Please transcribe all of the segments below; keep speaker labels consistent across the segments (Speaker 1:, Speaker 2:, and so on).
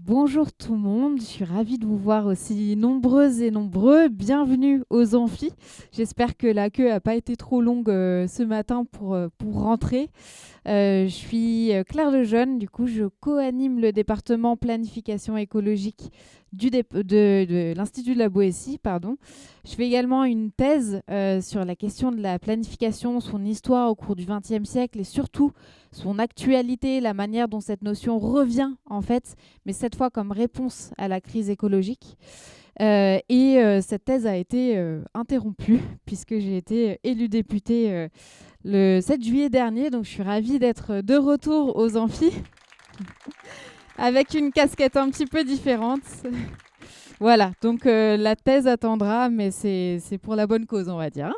Speaker 1: Bonjour tout le monde, je suis ravie de vous voir aussi nombreuses et nombreux. Bienvenue aux amphis. J'espère que la queue n'a pas été trop longue ce matin pour rentrer. Je suis Claire Lejeune, du coup je co-anime le département planification écologique de l'Institut de la Boétie. Pardon. Je fais également une thèse sur la question de la planification, son histoire au cours du XXe siècle et surtout son actualité, la manière dont cette notion revient en fait, mais cette fois comme réponse à la crise écologique. Cette thèse a été interrompue puisque j'ai été élue députée le 7 juillet dernier, donc je suis ravie d'être de retour aux amphis avec une casquette un petit peu différente. Voilà, donc la thèse attendra, mais c'est pour la bonne cause, on va dire.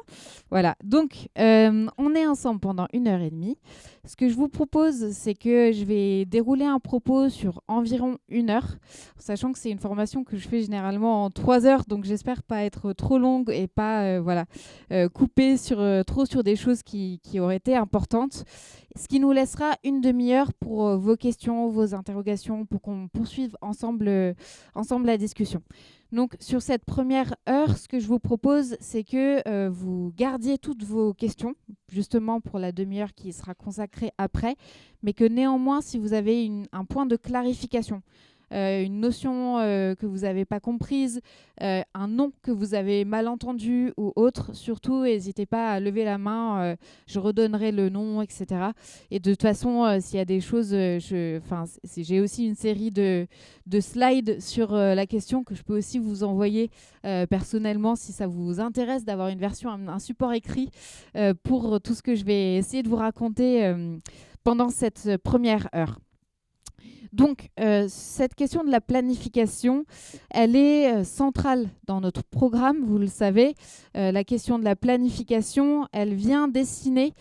Speaker 1: Voilà, donc on est ensemble pendant 1 heure et demie. Ce que je vous propose, c'est que je vais dérouler un propos sur environ 1 heure, sachant que c'est une formation que je fais généralement en 3 heures, donc j'espère pas être trop longue et pas couper trop sur des choses qui auraient été importantes. Ce qui nous laissera une demi-heure pour vos questions, vos interrogations, pour qu'on poursuive ensemble la discussion. Donc sur cette première heure, ce que je vous propose, c'est que vous gardiez toutes vos questions, justement pour la demi-heure qui sera consacrée après, mais que néanmoins, si vous avez un point de clarification, une notion que vous n'avez pas comprise, un nom que vous avez mal entendu ou autre, surtout n'hésitez pas à lever la main, je redonnerai le nom, etc. Et de toute façon, s'il y a des choses, j'ai aussi une série de slides sur la question que je peux aussi vous envoyer personnellement si ça vous intéresse d'avoir une version, un support écrit pour tout ce que je vais essayer de vous raconter pendant cette première heure. Donc, cette question de la planification, elle est centrale dans notre programme, vous le savez. La question de la planification, elle vient dessiner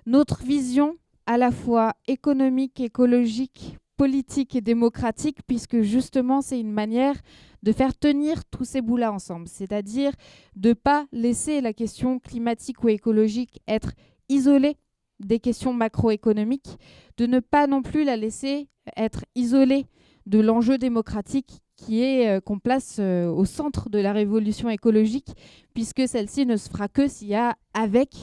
Speaker 1: notre vision à la fois économique, écologique, politique et démocratique, puisque justement, c'est une manière de faire tenir tous ces bouts-là ensemble. C'est-à-dire de ne pas laisser la question climatique ou écologique être isolée des questions macroéconomiques, de ne pas non plus la laisser être isolée de l'enjeu démocratique qui est qu'on place au centre de la révolution écologique, puisque celle-ci ne se fera que s'il y a avec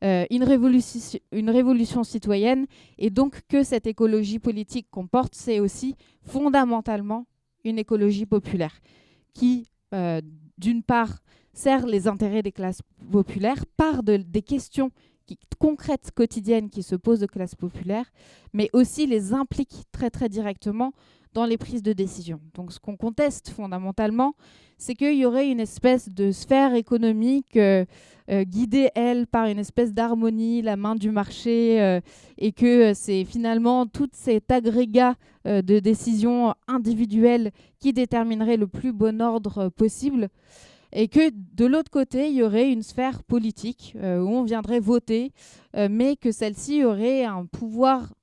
Speaker 1: une révolution citoyenne, et donc que cette écologie politique qu'on porte, c'est aussi fondamentalement une écologie populaire qui, d'une part, sert les intérêts des classes populaires par des questions concrètes, quotidiennes qui se posent aux classes populaires, mais aussi les impliquent très très directement dans les prises de décision. Donc ce qu'on conteste fondamentalement, c'est qu'il y aurait une espèce de sphère économique guidée, elle, par une espèce d'harmonie, la main du marché, et que c'est finalement tout cet agrégat de décisions individuelles qui déterminerait le plus bon ordre possible. Et que de l'autre côté, il y aurait une sphère politique où on viendrait voter, mais que celle-ci aurait un pouvoir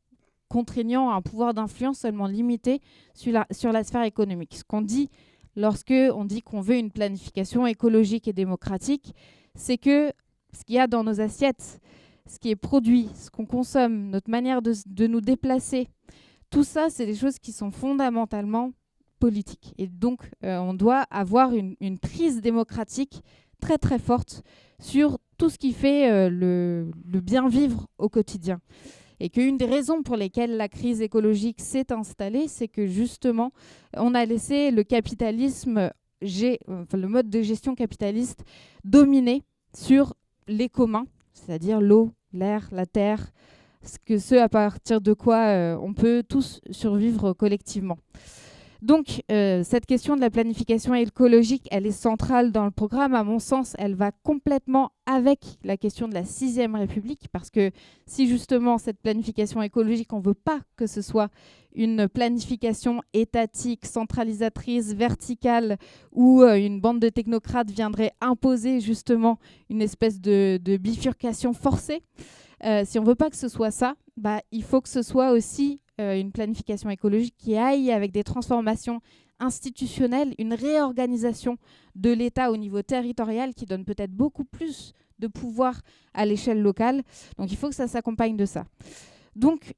Speaker 1: contraignant, un pouvoir d'influence seulement limité sur la sphère économique. Ce qu'on dit lorsque on dit qu'on veut une planification écologique et démocratique, c'est que ce qu'il y a dans nos assiettes, ce qui est produit, ce qu'on consomme, notre manière de nous déplacer, tout ça, c'est des choses qui sont fondamentalement politique. Et donc, on doit avoir une prise démocratique très très forte sur tout ce qui fait le bien vivre au quotidien. Et qu'une des raisons pour lesquelles la crise écologique s'est installée, c'est que justement, on a laissé le capitalisme, le mode de gestion capitaliste, dominer sur les communs, c'est-à-dire l'eau, l'air, la terre, ce à partir de quoi on peut tous survivre collectivement. Donc, cette question de la planification écologique, elle est centrale dans le programme. À mon sens, elle va complètement avec la question de la 6e République, parce que si justement cette planification écologique, on ne veut pas que ce soit une planification étatique, centralisatrice, verticale, où une bande de technocrates viendrait imposer justement une espèce de bifurcation forcée, si on ne veut pas que ce soit ça, il faut que ce soit aussi une planification écologique qui aille avec des transformations institutionnelles, une réorganisation de l'État au niveau territorial qui donne peut-être beaucoup plus de pouvoir à l'échelle locale. Donc il faut que ça s'accompagne de ça. Donc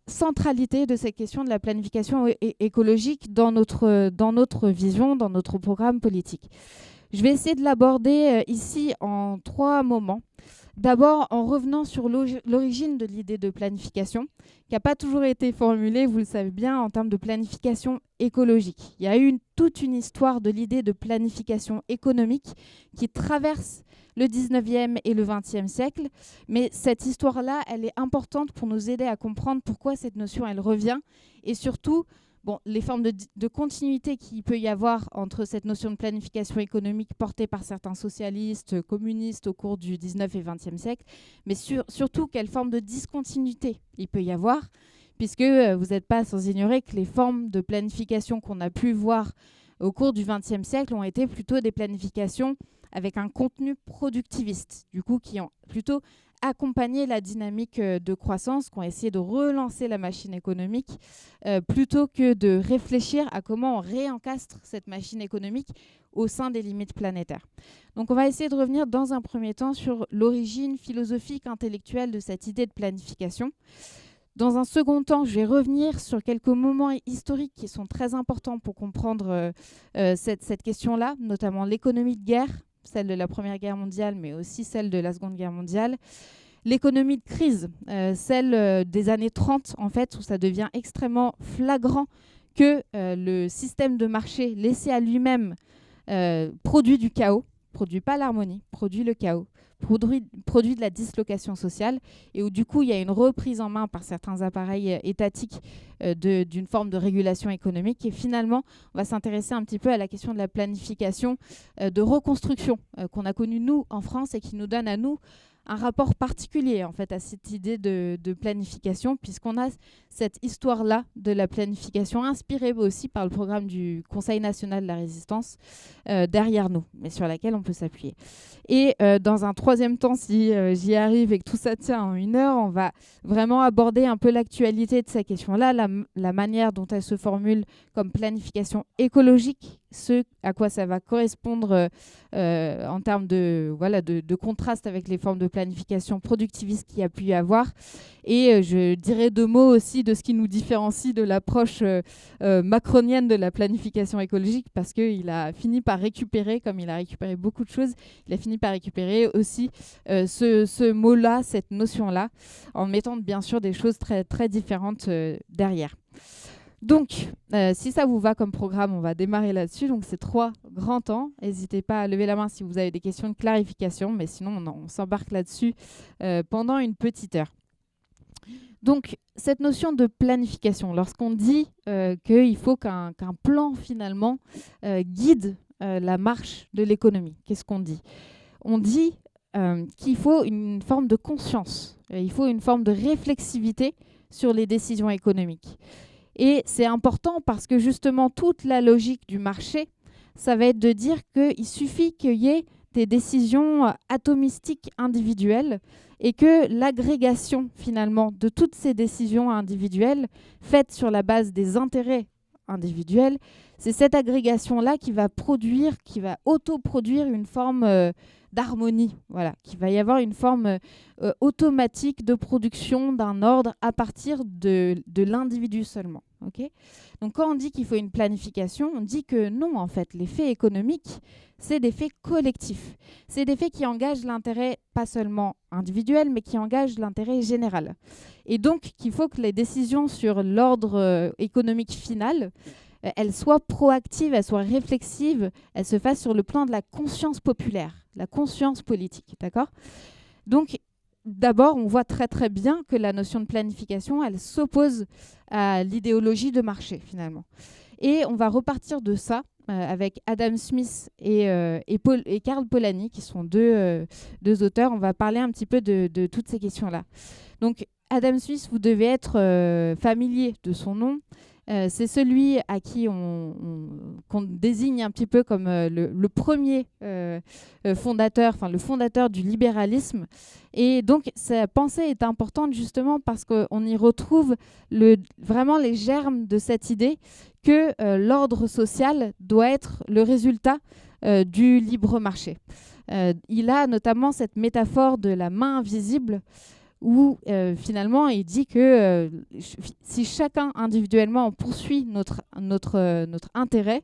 Speaker 1: centralité de cette question de la planification écologique dans notre vision, dans notre programme politique. Je vais essayer de l'aborder ici en 3 moments. D'abord, en revenant sur l'origine de l'idée de planification, qui n'a pas toujours été formulée, vous le savez bien, en termes de planification écologique. Il y a eu toute une histoire de l'idée de planification économique qui traverse le 19e et le 20e siècle. Mais cette histoire-là, elle est importante pour nous aider à comprendre pourquoi cette notion, elle revient. Et surtout, les formes de continuité qu'il peut y avoir entre cette notion de planification économique portée par certains socialistes, communistes au cours du 19 et 20e siècle, mais surtout quelle forme de discontinuité il peut y avoir, puisque vous n'êtes pas sans ignorer que les formes de planification qu'on a pu voir au cours du 20e siècle ont été plutôt des planifications avec un contenu productiviste, du coup qui ont plutôt accompagner la dynamique de croissance, qui ont essayé de relancer la machine économique, plutôt que de réfléchir à comment on réencastre cette machine économique au sein des limites planétaires. Donc on va essayer de revenir dans un premier temps sur l'origine philosophique, intellectuelle de cette idée de planification. Dans un second temps, je vais revenir sur quelques moments historiques qui sont très importants pour comprendre cette question-là, notamment l'économie de guerre, celle de la Première Guerre mondiale, mais aussi celle de la Seconde Guerre mondiale. L'économie de crise, celle des années 30, en fait, où ça devient extrêmement flagrant que le système de marché laissé à lui-même produit du chaos, produit pas l'harmonie, produit le chaos, produit de la dislocation sociale, et où du coup il y a une reprise en main par certains appareils étatiques d'une forme de régulation économique. Et finalement, on va s'intéresser un petit peu à la question de la planification de reconstruction qu'on a connue nous en France et qui nous donne à nous un rapport particulier en fait à cette idée de planification, puisqu'on a cette histoire-là de la planification inspirée aussi par le programme du Conseil national de la résistance derrière nous, mais sur laquelle on peut s'appuyer. Et dans un troisième temps, si j'y arrive et que tout ça tient en 1 heure, on va vraiment aborder un peu l'actualité de ces questions-là, la manière dont elle se formule comme planification écologique, ce à quoi ça va correspondre en termes de contraste avec les formes de planification productiviste qu'il y a pu y avoir. Et je dirais 2 mots aussi de ce qui nous différencie de l'approche macronienne de la planification écologique, parce qu'il a fini par récupérer, comme il a récupéré beaucoup de choses, il a fini par récupérer aussi ce mot-là, cette notion-là, en mettant bien sûr des choses très, très différentes derrière. Donc, si ça vous va comme programme, on va démarrer là-dessus. Donc, c'est 3 grands temps. N'hésitez pas à lever la main si vous avez des questions de clarification, mais sinon, on s'embarque là-dessus pendant une petite heure. Donc, cette notion de planification, lorsqu'on dit qu'il faut qu'un plan, finalement, guide la marche de l'économie, qu'est-ce qu'on dit ? On dit qu'il faut une forme de conscience, il faut une forme de réflexivité sur les décisions économiques. Et c'est important parce que justement, toute la logique du marché, ça va être de dire qu'il suffit qu'il y ait des décisions atomistiques individuelles et que l'agrégation finalement de toutes ces décisions individuelles faites sur la base des intérêts individuels, c'est cette agrégation-là qui va autoproduire une forme d'harmonie, voilà, qu'il va y avoir une forme automatique de production d'un ordre à partir de l'individu seulement. Okay ? Donc quand on dit qu'il faut une planification, on dit que non, en fait, les faits économiques, c'est des faits collectifs. C'est des faits qui engagent l'intérêt pas seulement individuel, mais qui engagent l'intérêt général. Et donc qu'il faut que les décisions sur l'ordre économique final, elles soient proactives, elles soient réflexives, elles se fassent sur le plan de la conscience populaire, la conscience politique, d'accord ? Donc, d'abord, on voit très très bien que la notion de planification, elle s'oppose à l'idéologie de marché, finalement. Et on va repartir de ça avec Adam Smith et Karl Polanyi, qui sont deux auteurs. On va parler un petit peu de toutes ces questions-là. Donc, Adam Smith, vous devez être familier de son nom. C'est celui à qui qu'on désigne un petit peu comme le premier fondateur, enfin le fondateur du libéralisme. Et donc sa pensée est importante justement parce qu'on y retrouve vraiment les germes de cette idée que l'ordre social doit être le résultat du libre marché. Il a notamment cette métaphore de la main invisible, où finalement il dit que si chacun individuellement poursuit notre intérêt,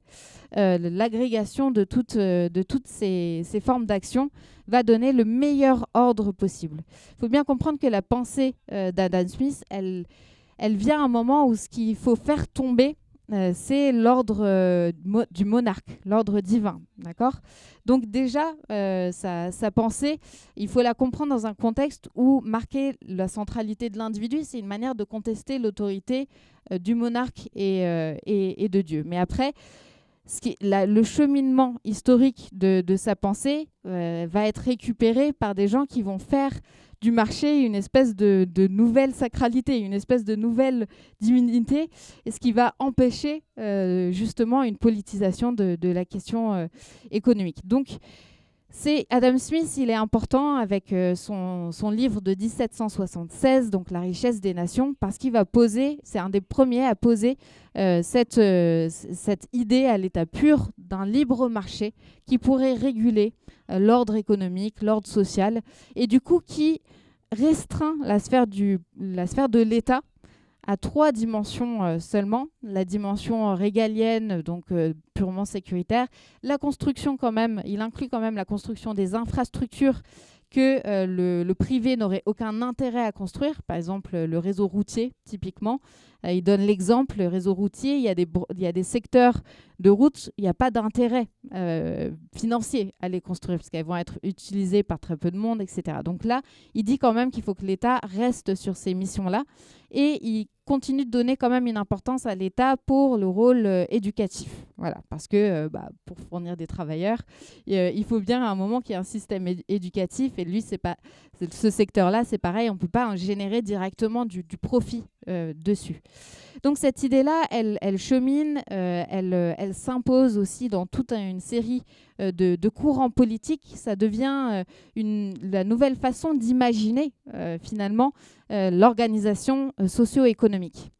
Speaker 1: l'agrégation de toutes ces formes d'action va donner le meilleur ordre possible. Il faut bien comprendre que la pensée d'Adam Smith, elle vient à un moment où ce qu'il faut faire tomber, c'est l'ordre du monarque, l'ordre divin, d'accord ? Donc déjà, sa pensée, il faut la comprendre dans un contexte où marquer la centralité de l'individu, c'est une manière de contester l'autorité du monarque et de Dieu. Mais après, le cheminement historique de sa pensée va être récupéré par des gens qui vont faire du marché une espèce de nouvelle sacralité, une espèce de nouvelle divinité, et ce qui va empêcher justement une politisation de la question économique. Donc, Adam Smith, il est important avec son livre de 1776, donc La richesse des nations, parce qu'il va poser, c'est un des premiers à poser cette idée à l'état pur d'un libre marché qui pourrait réguler l'ordre économique, l'ordre social, et du coup qui restreint la sphère de l'État à 3 dimensions seulement. La dimension régalienne, donc purement sécuritaire. La construction quand même, il inclut quand même la construction des infrastructures que le privé n'aurait aucun intérêt à construire. Par exemple, le réseau routier, typiquement. Il donne l'exemple, le réseau routier, il y a des secteurs de route, il n'y a pas d'intérêt financier à les construire, parce qu'elles vont être utilisées par très peu de monde, etc. Donc là, il dit quand même qu'il faut que l'État reste sur ces missions-là, et il continue de donner quand même une importance à l'État pour le rôle éducatif. Voilà, parce que pour fournir des travailleurs, il faut bien à un moment qu'il y ait un système éducatif, et lui, ce secteur-là, c'est pareil, on ne peut pas en générer directement du profit dessus. Donc cette idée-là, elle chemine, elle s'impose aussi dans toute une série de courants politiques. Ça devient la nouvelle façon d'imaginer finalement l'organisation socio-économique.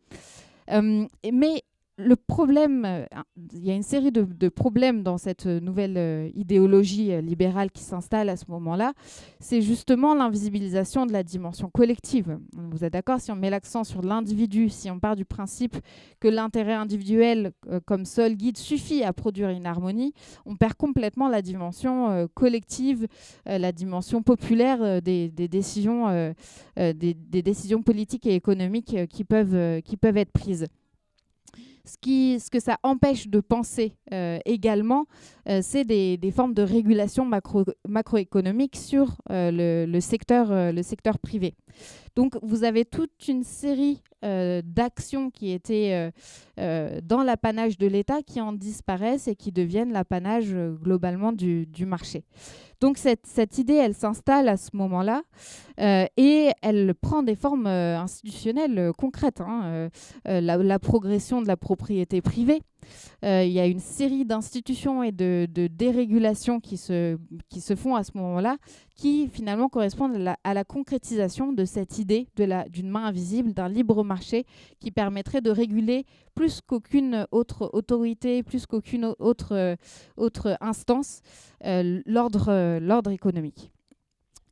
Speaker 1: Mais le problème, il y a une série de problèmes dans cette nouvelle idéologie libérale qui s'installe à ce moment-là, c'est justement l'invisibilisation de la dimension collective. Vous êtes d'accord ? Si on met l'accent sur l'individu, si on part du principe que l'intérêt individuel comme seul guide suffit à produire une harmonie, on perd complètement la dimension collective, la dimension populaire des décisions politiques et économiques qui peuvent être prises. Ce que ça empêche de penser également, c'est des formes de régulation macroéconomique sur le secteur privé. Donc, vous avez toute une série d'actions qui étaient dans l'apanage de l'État qui en disparaissent et qui deviennent l'apanage globalement du marché. Donc, cette idée, elle s'installe à ce moment-là et elle prend des formes institutionnelles concrètes. La progression de la propriété privée. Il y a une série d'institutions et de dérégulations qui se font à ce moment-là, qui finalement correspondent à la concrétisation de cette idée d'une main invisible, d'un libre marché qui permettrait de réguler plus qu'aucune autre autorité, plus qu'aucune autre instance, l'ordre économique.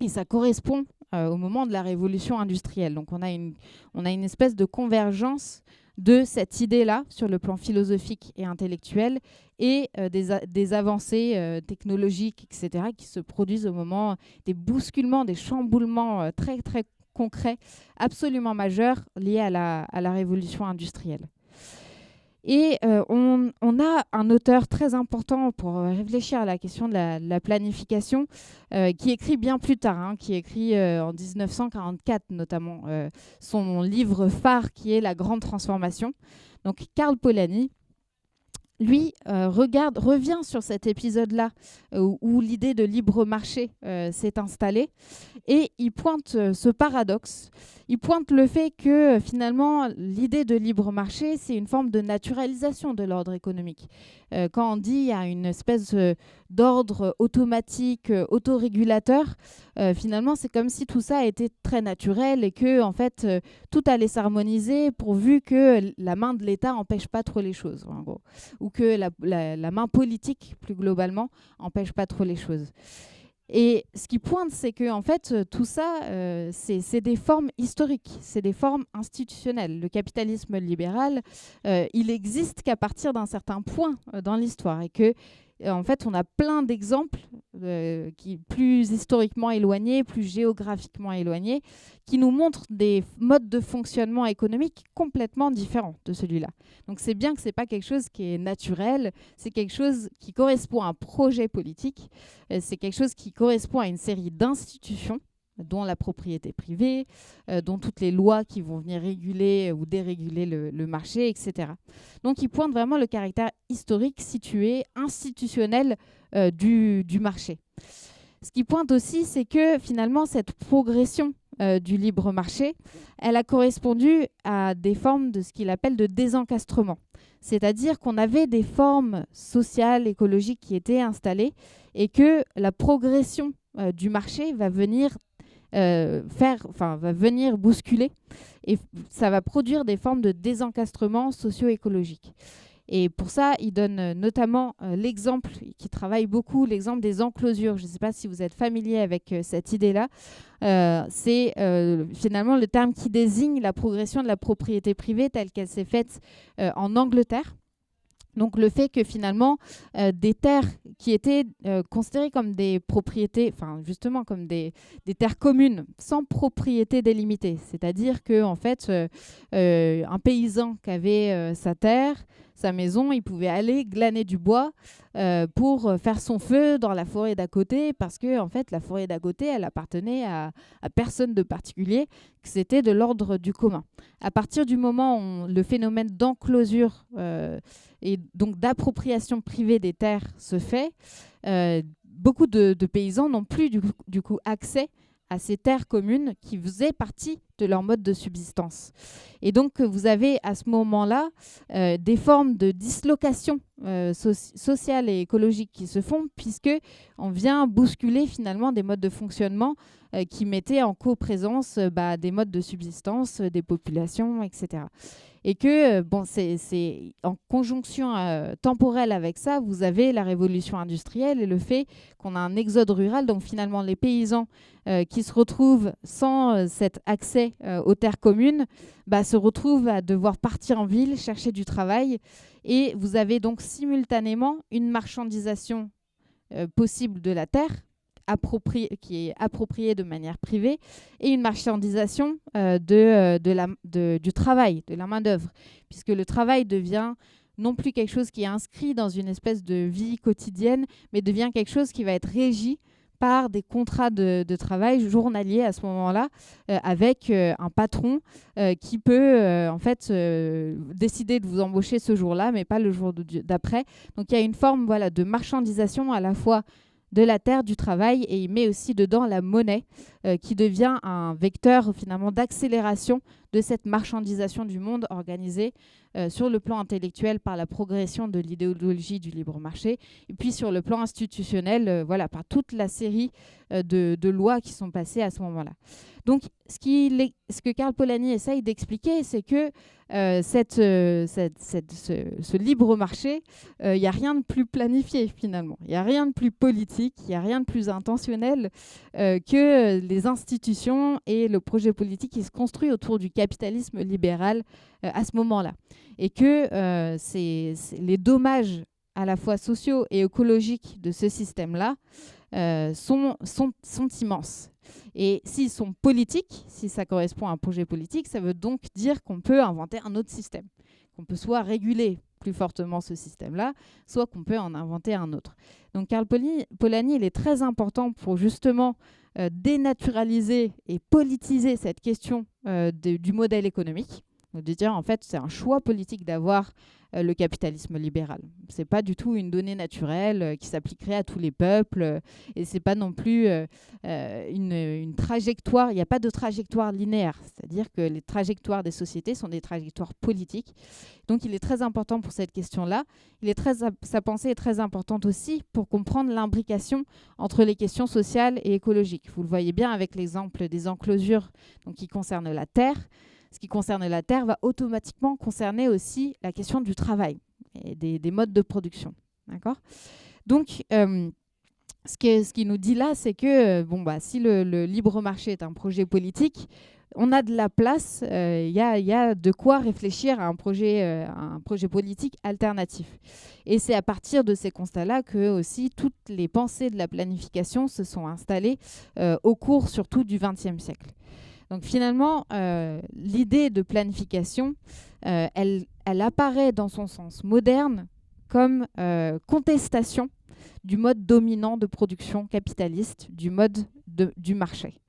Speaker 1: Et ça correspond au moment de la révolution industrielle. Donc on a une espèce de convergence de cette idée-là sur le plan philosophique et intellectuel et des avancées technologiques, etc., qui se produisent au moment des bousculements, des chamboulements très, très concrets, absolument majeurs, liés à la révolution industrielle. Et on a un auteur très important pour réfléchir à la question de la planification, qui écrit bien plus tard, qui écrit en 1944 notamment, son livre phare qui est La Grande Transformation. Donc Karl Polanyi, lui, revient sur cet épisode-là où l'idée de libre marché s'est installée, et il pointe ce paradoxe. Il pointe le fait que finalement, l'idée de libre marché, c'est une forme de naturalisation de l'ordre économique. Quand on dit qu'il y a une espèce d'ordre automatique, autorégulateur, finalement, c'est comme si tout ça était très naturel et que en fait, tout allait s'harmoniser pourvu que la main de l'État n'empêche pas trop les choses, en gros. Ou que la main politique, plus globalement, n'empêche pas trop les choses. Et ce qui pointe, c'est que en fait, tout ça, c'est des formes historiques, c'est des formes institutionnelles. Le capitalisme libéral, il existe qu'à partir d'un certain point dans l'histoire, et que en fait, on a plein d'exemples qui plus historiquement éloignés, plus géographiquement éloignés, qui nous montrent des modes de fonctionnement économique complètement différents de celui-là. Donc c'est bien que c'est pas quelque chose qui est naturel, c'est quelque chose qui correspond à un projet politique, c'est quelque chose qui correspond à une série d'institutions, dont la propriété privée, dont toutes les lois qui vont venir réguler ou déréguler le marché, etc. Donc il pointe vraiment le caractère historique, situé, institutionnel du marché. Ce qui pointe aussi, c'est que finalement, cette progression du libre marché, elle a correspondu à des formes de ce qu'il appelle de désencastrement. C'est-à-dire qu'on avait des formes sociales, écologiques qui étaient installées et que la progression du marché va venir va venir bousculer et ça va produire des formes de désencastrement socio-écologique. Et pour ça, il donne notamment l'exemple, qui travaille beaucoup, l'exemple des enclosures. Je ne sais pas si vous êtes familier avec cette idée-là. C'est finalement le terme qui désigne la progression de la propriété privée telle qu'elle s'est faite en Angleterre. Donc le fait que finalement des terres qui étaient considérées comme des propriétés, enfin justement comme des terres communes sans propriété délimitée, c'est-à-dire que en fait un paysan qui avait sa terre, sa maison, il pouvait aller glaner du bois pour faire son feu dans la forêt d'à côté, parce que en fait la forêt d'à côté, elle appartenait à personne de particulier, que c'était de l'ordre du commun. À partir du moment où le phénomène d'enclosure et donc d'appropriation privée des terres se fait, beaucoup de paysans n'ont plus du coup accès à ces terres communes qui faisaient partie de leur mode de subsistance. Et donc vous avez à ce moment-là des formes de dislocation sociale et écologique qui se font, puisque on vient bousculer finalement des modes de fonctionnement qui mettaient en coprésence des modes de subsistance des populations, etc. Et que, c'est en conjonction temporelle avec ça, vous avez la révolution industrielle et le fait qu'on a un exode rural. Donc finalement, les paysans qui se retrouvent sans cet accès aux terres communes se retrouvent à devoir partir en ville, chercher du travail. Et vous avez donc simultanément une marchandisation possible de la terre, qui est appropriée de manière privée, et une marchandisation du travail, de la main-d'œuvre, puisque le travail devient non plus quelque chose qui est inscrit dans une espèce de vie quotidienne, mais devient quelque chose qui va être régi par des contrats de travail journaliers à ce moment-là, avec un patron qui peut décider de vous embaucher ce jour-là, mais pas le jour d'après. Donc il y a une forme de marchandisation à la fois de la terre, du travail, et il met aussi dedans la monnaie qui devient un vecteur finalement d'accélération de cette marchandisation du monde organisée sur le plan intellectuel par la progression de l'idéologie du libre marché, et puis sur le plan institutionnel par toute la série de lois qui sont passées à ce moment-là. Donc ce que Karl Polanyi essaye d'expliquer, c'est que ce libre marché, il n'y a rien de plus planifié finalement, il n'y a rien de plus politique, il n'y a rien de plus intentionnel que les institutions et le projet politique qui se construit autour du capitalisme libéral à ce moment-là. Et que les dommages à la fois sociaux et écologiques de ce système-là sont immenses. Et s'ils sont politiques, si ça correspond à un projet politique, ça veut donc dire qu'on peut inventer un autre système, qu'on peut soit réguler plus fortement ce système-là, soit qu'on peut en inventer un autre. Donc Karl Polanyi, il est très important pour justement dénaturaliser et politiser cette question du modèle économique, de dire en fait c'est un choix politique d'avoir le capitalisme libéral. C'est pas du tout une donnée naturelle qui s'appliquerait à tous les peuples et c'est pas non plus une trajectoire. Il n'y a pas de trajectoire linéaire, c'est-à-dire que les trajectoires des sociétés sont des trajectoires politiques. Donc il est très important pour cette question-là. Sa pensée est très importante aussi pour comprendre l'imbrication entre les questions sociales et écologiques. Vous le voyez bien avec l'exemple des enclosures qui concernent la terre. Ce qui concerne la terre va automatiquement concerner aussi la question du travail et des modes de production. D'accord ? Donc, ce qui nous dit là, c'est que si le libre marché est un projet politique, on a de la place, il y a de quoi réfléchir à un projet politique alternatif. Et c'est à partir de ces constats-là que aussi toutes les pensées de la planification se sont installées au cours surtout du XXe siècle. Donc finalement, l'idée de planification, elle apparaît dans son sens moderne comme contestation du mode dominant de production capitaliste, du mode du marché.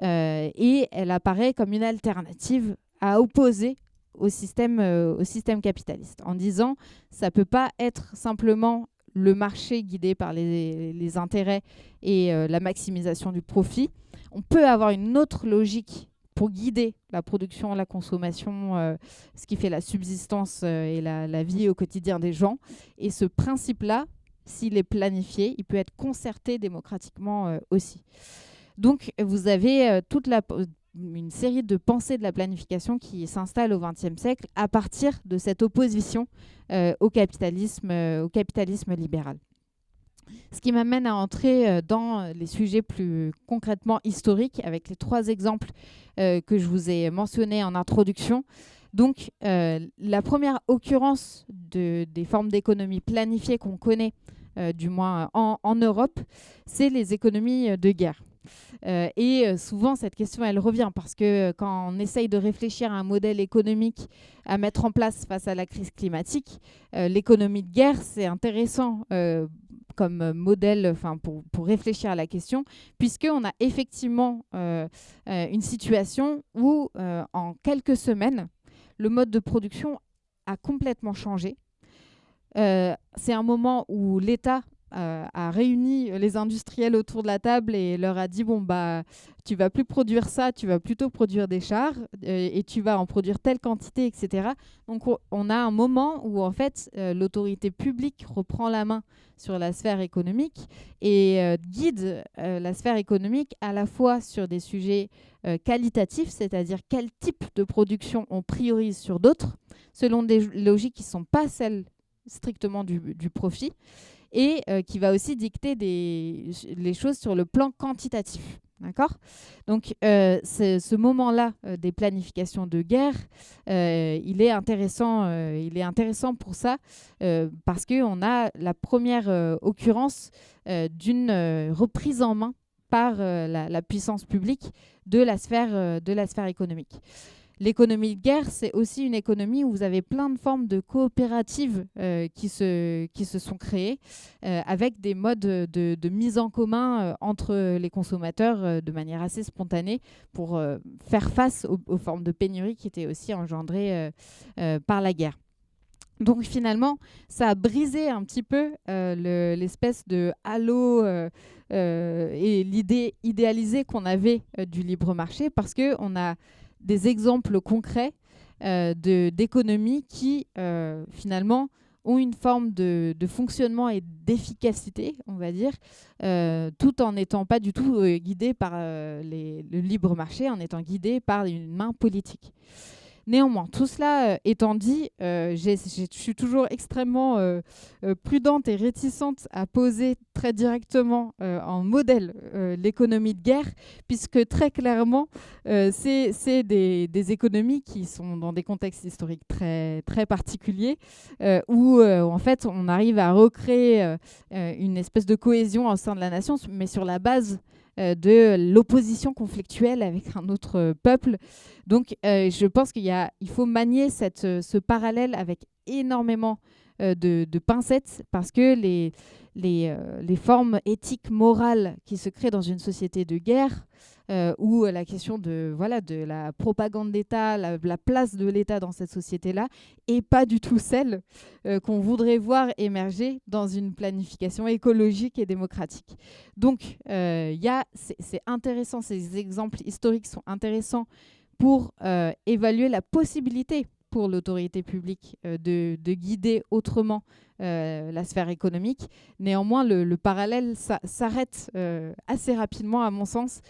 Speaker 1: Et elle apparaît comme une alternative à opposer au système capitaliste, en disant ça ne peut pas être simplement le marché guidé par les intérêts et la maximisation du profit. On peut avoir une autre logique pour guider la production, la consommation, ce qui fait la subsistance et la vie au quotidien des gens. Et ce principe-là, s'il est planifié, il peut être concerté démocratiquement aussi. Donc, vous avez une série de pensées de la planification qui s'installent au XXe siècle à partir de cette opposition au capitalisme libéral. Ce qui m'amène à entrer dans les sujets plus concrètement historiques avec les 3 exemples que je vous ai mentionnés en introduction. Donc, la première occurrence des formes d'économie planifiée qu'on connaît, du moins en Europe, c'est les économies de guerre. Et souvent, cette question, elle revient parce que quand on essaye de réfléchir à un modèle économique à mettre en place face à la crise climatique, l'économie de guerre, c'est intéressant comme modèle pour réfléchir à la question, puisqu'on a effectivement une situation où, en quelques semaines, le mode de production a complètement changé. C'est un moment où l'État a réuni les industriels autour de la table et leur a dit tu vas plus produire ça, tu vas plutôt produire des chars et tu vas en produire telle quantité, etc. Donc on a un moment où en fait l'autorité publique reprend la main sur la sphère économique et guide la sphère économique à la fois sur des sujets qualitatifs, c'est-à-dire quel type de production on priorise sur d'autres, selon des logiques qui ne sont pas celles strictement du profit, et qui va aussi dicter les choses sur le plan quantitatif. D'accord ? Donc, ce moment-là des planifications de guerre, il est intéressant pour ça, parce qu'on a la première occurrence d'une reprise en main par la puissance publique de la sphère économique. L'économie de guerre, c'est aussi une économie où vous avez plein de formes de coopératives qui se sont créées avec des modes de mise en commun entre les consommateurs de manière assez spontanée pour faire face aux formes de pénurie qui étaient aussi engendrées par la guerre. Donc finalement, ça a brisé un petit peu l'espèce de halo et l'idée idéalisée qu'on avait du libre marché, parce qu'on a des exemples concrets d'économies qui, finalement, ont une forme de fonctionnement et d'efficacité, on va dire, tout en n'étant pas du tout guidées par le libre marché, en étant guidées par une main politique. Néanmoins, tout cela étant dit, je suis toujours extrêmement prudente et réticente à poser très directement en modèle l'économie de guerre, puisque très clairement, c'est des économies qui sont dans des contextes historiques très, très particuliers, où en fait on arrive à recréer une espèce de cohésion au sein de la nation, mais sur la base de l'opposition conflictuelle avec un autre peuple. Donc, je pense qu'il faut manier ce parallèle avec énormément de pincettes, parce que les formes éthiques, morales qui se créent dans une société de guerre, où la question de la propagande d'État, la place de l'État dans cette société-là, n'est pas du tout celle qu'on voudrait voir émerger dans une planification écologique et démocratique. Donc, c'est intéressant, ces exemples historiques sont intéressants pour évaluer la possibilité pour l'autorité publique de guider autrement la sphère économique. Néanmoins, le parallèle s'arrête assez rapidement, à mon sens,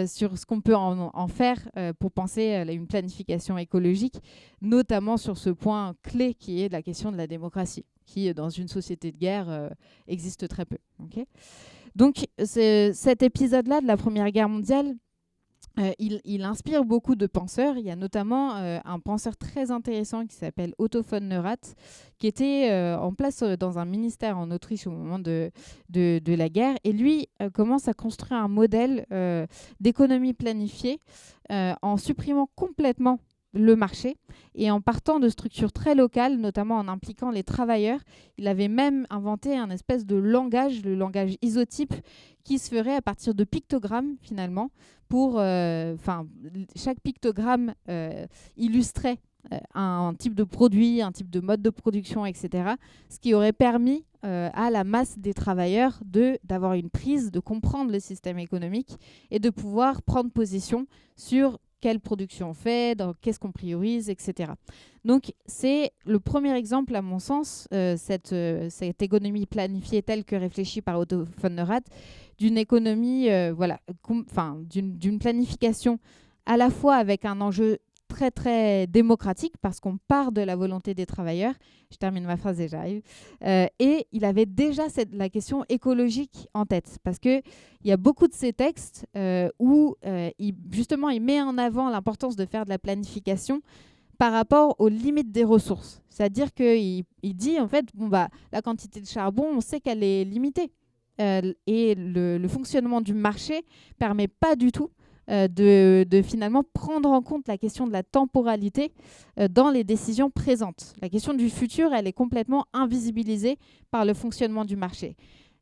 Speaker 1: sur ce qu'on peut en faire pour penser à une planification écologique, notamment sur ce point clé qui est la question de la démocratie, qui, dans une société de guerre, existe très peu. Okay ? Donc, cet épisode-là de la Première Guerre mondiale, il inspire beaucoup de penseurs. Il y a notamment un penseur très intéressant qui s'appelle Otto von Neurath, qui était en place dans un ministère en Autriche au moment de la guerre. Et lui commence à construire un modèle d'économie planifiée en supprimant complètement le marché et en partant de structures très locales, notamment en impliquant les travailleurs. Il avait même inventé un espèce de langage, le langage isotype, qui se ferait à partir de pictogrammes finalement. Chaque pictogramme illustrait un type de produit, un type de mode de production, etc. Ce qui aurait permis à la masse des travailleurs d'avoir une prise, de comprendre le système économique et de pouvoir prendre position sur quelle production on fait, qu'est-ce qu'on priorise, etc. Donc, c'est le premier exemple, à mon sens, cette économie planifiée telle que réfléchie par Otto von Neurath, d'une économie, d'une planification à la fois avec un enjeu très, très démocratique, parce qu'on part de la volonté des travailleurs. Je termine ma phrase et j'arrive. Et il avait déjà la question écologique en tête, parce qu'il y a beaucoup de ces textes où il met en avant l'importance de faire de la planification par rapport aux limites des ressources. C'est-à-dire qu'il dit, en fait, la quantité de charbon, on sait qu'elle est limitée. Et le fonctionnement du marché permet pas du tout de finalement prendre en compte la question de la temporalité dans les décisions présentes. La question du futur, elle est complètement invisibilisée par le fonctionnement du marché.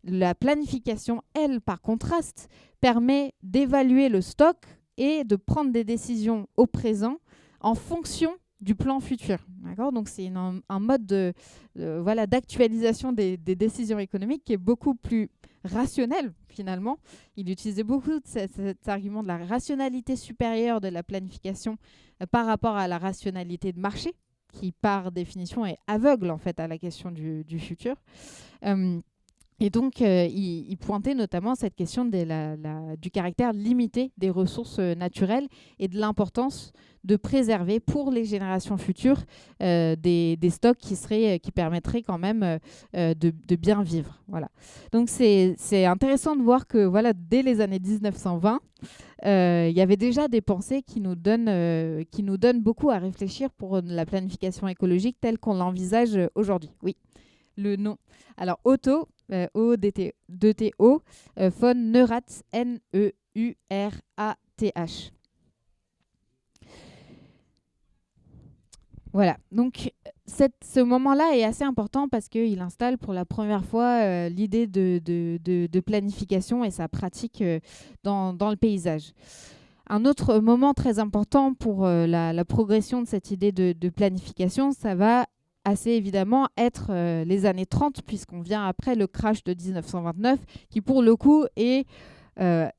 Speaker 1: La planification, elle, par contraste, permet d'évaluer le stock et de prendre des décisions au présent en fonction du plan futur. D'accord ? Donc, c'est un mode d'actualisation des décisions économiques qui est beaucoup plus rationnel, finalement. Il utilisait beaucoup cet argument de la rationalité supérieure de la planification par rapport à la rationalité de marché, qui, par définition, est aveugle, en fait, à la question du futur. Et donc, il pointait notamment cette question du caractère limité des ressources naturelles et de l'importance de préserver pour les générations futures des stocks qui permettraient quand même de bien vivre. Voilà. Donc, c'est intéressant de voir que dès les années 1920, il y avait déjà des pensées qui nous donnent beaucoup à réfléchir pour la planification écologique telle qu'on l'envisage aujourd'hui. Oui, le nom. Alors, Otto, O-D-T-O, von Neurath, N-E-U-R-A-T-H. Voilà, donc ce moment-là est assez important parce qu'il installe pour la première fois l'idée de planification et sa pratique dans le paysage. Un autre moment très important pour la progression de cette idée de planification, ça va assez évidemment être les années 30, puisqu'on vient après le crash de 1929, qui pour le coup est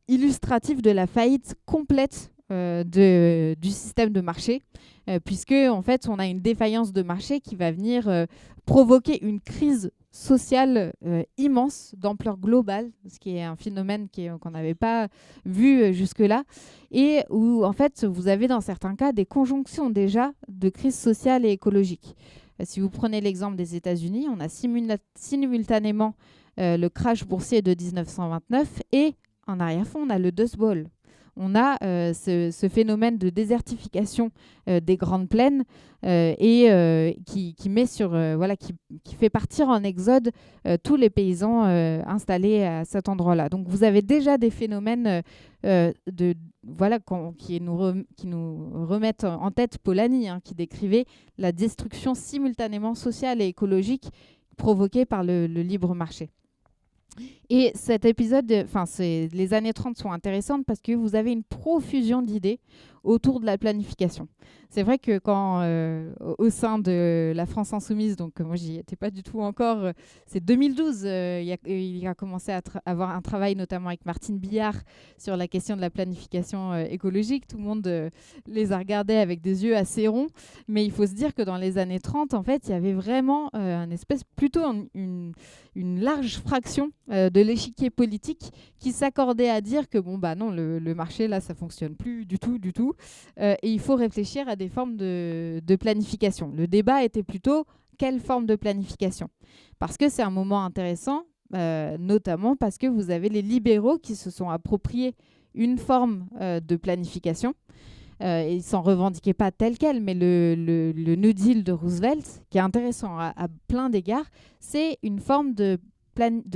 Speaker 1: illustratif de la faillite complète du système de marché, puisque en fait on a une défaillance de marché qui va venir provoquer une crise sociale immense, d'ampleur globale, ce qui est un phénomène qu'on n'avait pas vu jusque-là, et où en fait vous avez dans certains cas des conjonctions déjà de crise sociale et écologique. Si vous prenez l'exemple des États-Unis, on a simultanément le crash boursier de 1929 et en arrière-fond, on a le Dust Bowl. On a ce phénomène de désertification des grandes plaines qui fait partir en exode tous les paysans installés à cet endroit-là. Donc vous avez déjà des phénomènes qui nous remettent en tête Polanyi, qui décrivait la destruction simultanément sociale et écologique provoquée par le libre marché. Et cet épisode, les années 30 sont intéressantes parce que vous avez une profusion d'idées autour de la planification. C'est vrai que quand, au sein de la France Insoumise, donc moi j'y étais pas du tout encore, c'est 2012, il a commencé à avoir un travail notamment avec Martine Billard sur la question de la planification écologique. Tout le monde les a regardés avec des yeux assez ronds, mais il faut se dire que dans les années 30, en fait, il y avait vraiment une large fraction de l'échiquier politique qui s'accordait à dire que non, le marché là ça fonctionne plus du tout et il faut réfléchir à des formes de planification. Le débat était plutôt quelle forme de planification, parce que c'est un moment intéressant notamment parce que vous avez les libéraux qui se sont appropriés une forme de planification. Ils ne s'en revendiquaient pas tel quel, mais le New Deal de Roosevelt, qui est intéressant à plein d'égards, c'est une forme de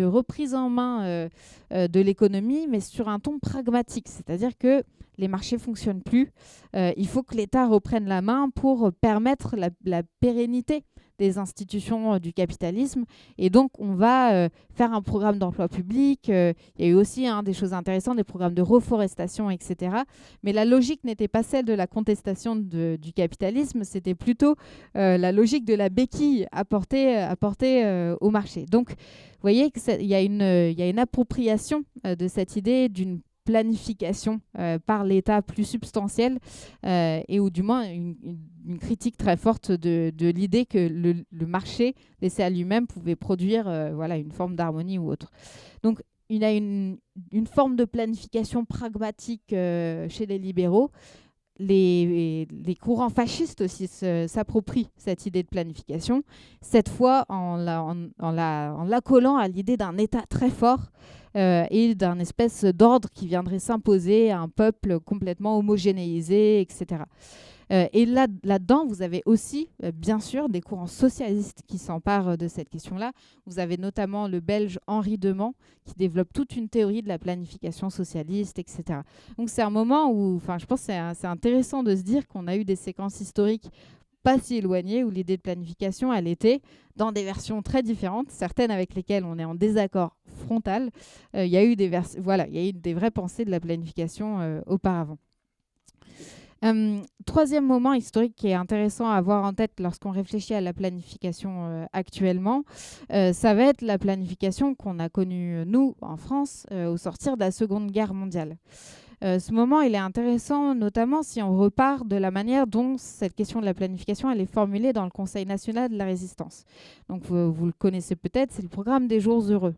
Speaker 1: reprise en main de l'économie, mais sur un ton pragmatique. C'est-à-dire que les marchés ne fonctionnent plus. Il faut que l'État reprenne la main pour permettre la pérennité des institutions du capitalisme. Et donc, on va faire un programme d'emploi public. Il y a eu aussi des choses intéressantes, des programmes de reforestation, etc. Mais la logique n'était pas celle de la contestation du capitalisme, c'était plutôt la logique de la béquille apportée au marché. Donc, vous voyez qu'il y a une appropriation de cette idée d'une planification par l'État plus substantielle et ou du moins une critique très forte de l'idée que le marché laissé à lui-même pouvait produire une forme d'harmonie ou autre. Donc il y a une forme de planification pragmatique chez les libéraux. Les courants fascistes aussi s'approprient cette idée de planification, cette fois en l'accolant à l'idée d'un État très fort et d'un espèce d'ordre qui viendrait s'imposer à un peuple complètement homogénéisé, etc. Et là-dedans, vous avez aussi, bien sûr, des courants socialistes qui s'emparent de cette question-là. Vous avez notamment le Belge Henri Demand qui développe toute une théorie de la planification socialiste, etc. Donc c'est un moment où, je pense que c'est intéressant de se dire qu'on a eu des séquences historiques pas si éloignées où l'idée de planification, elle était dans des versions très différentes, certaines avec lesquelles on est en désaccord frontal. Il y a eu des vraies pensées de la planification auparavant. Troisième moment historique qui est intéressant à avoir en tête lorsqu'on réfléchit à la planification actuellement, ça va être la planification qu'on a connue, nous, en France, au sortir de la Seconde Guerre mondiale. Ce moment, il est intéressant, notamment si on repart de la manière dont cette question de la planification elle est formulée dans le Conseil national de la résistance. Donc, vous le connaissez peut-être, c'est le programme des Jours heureux.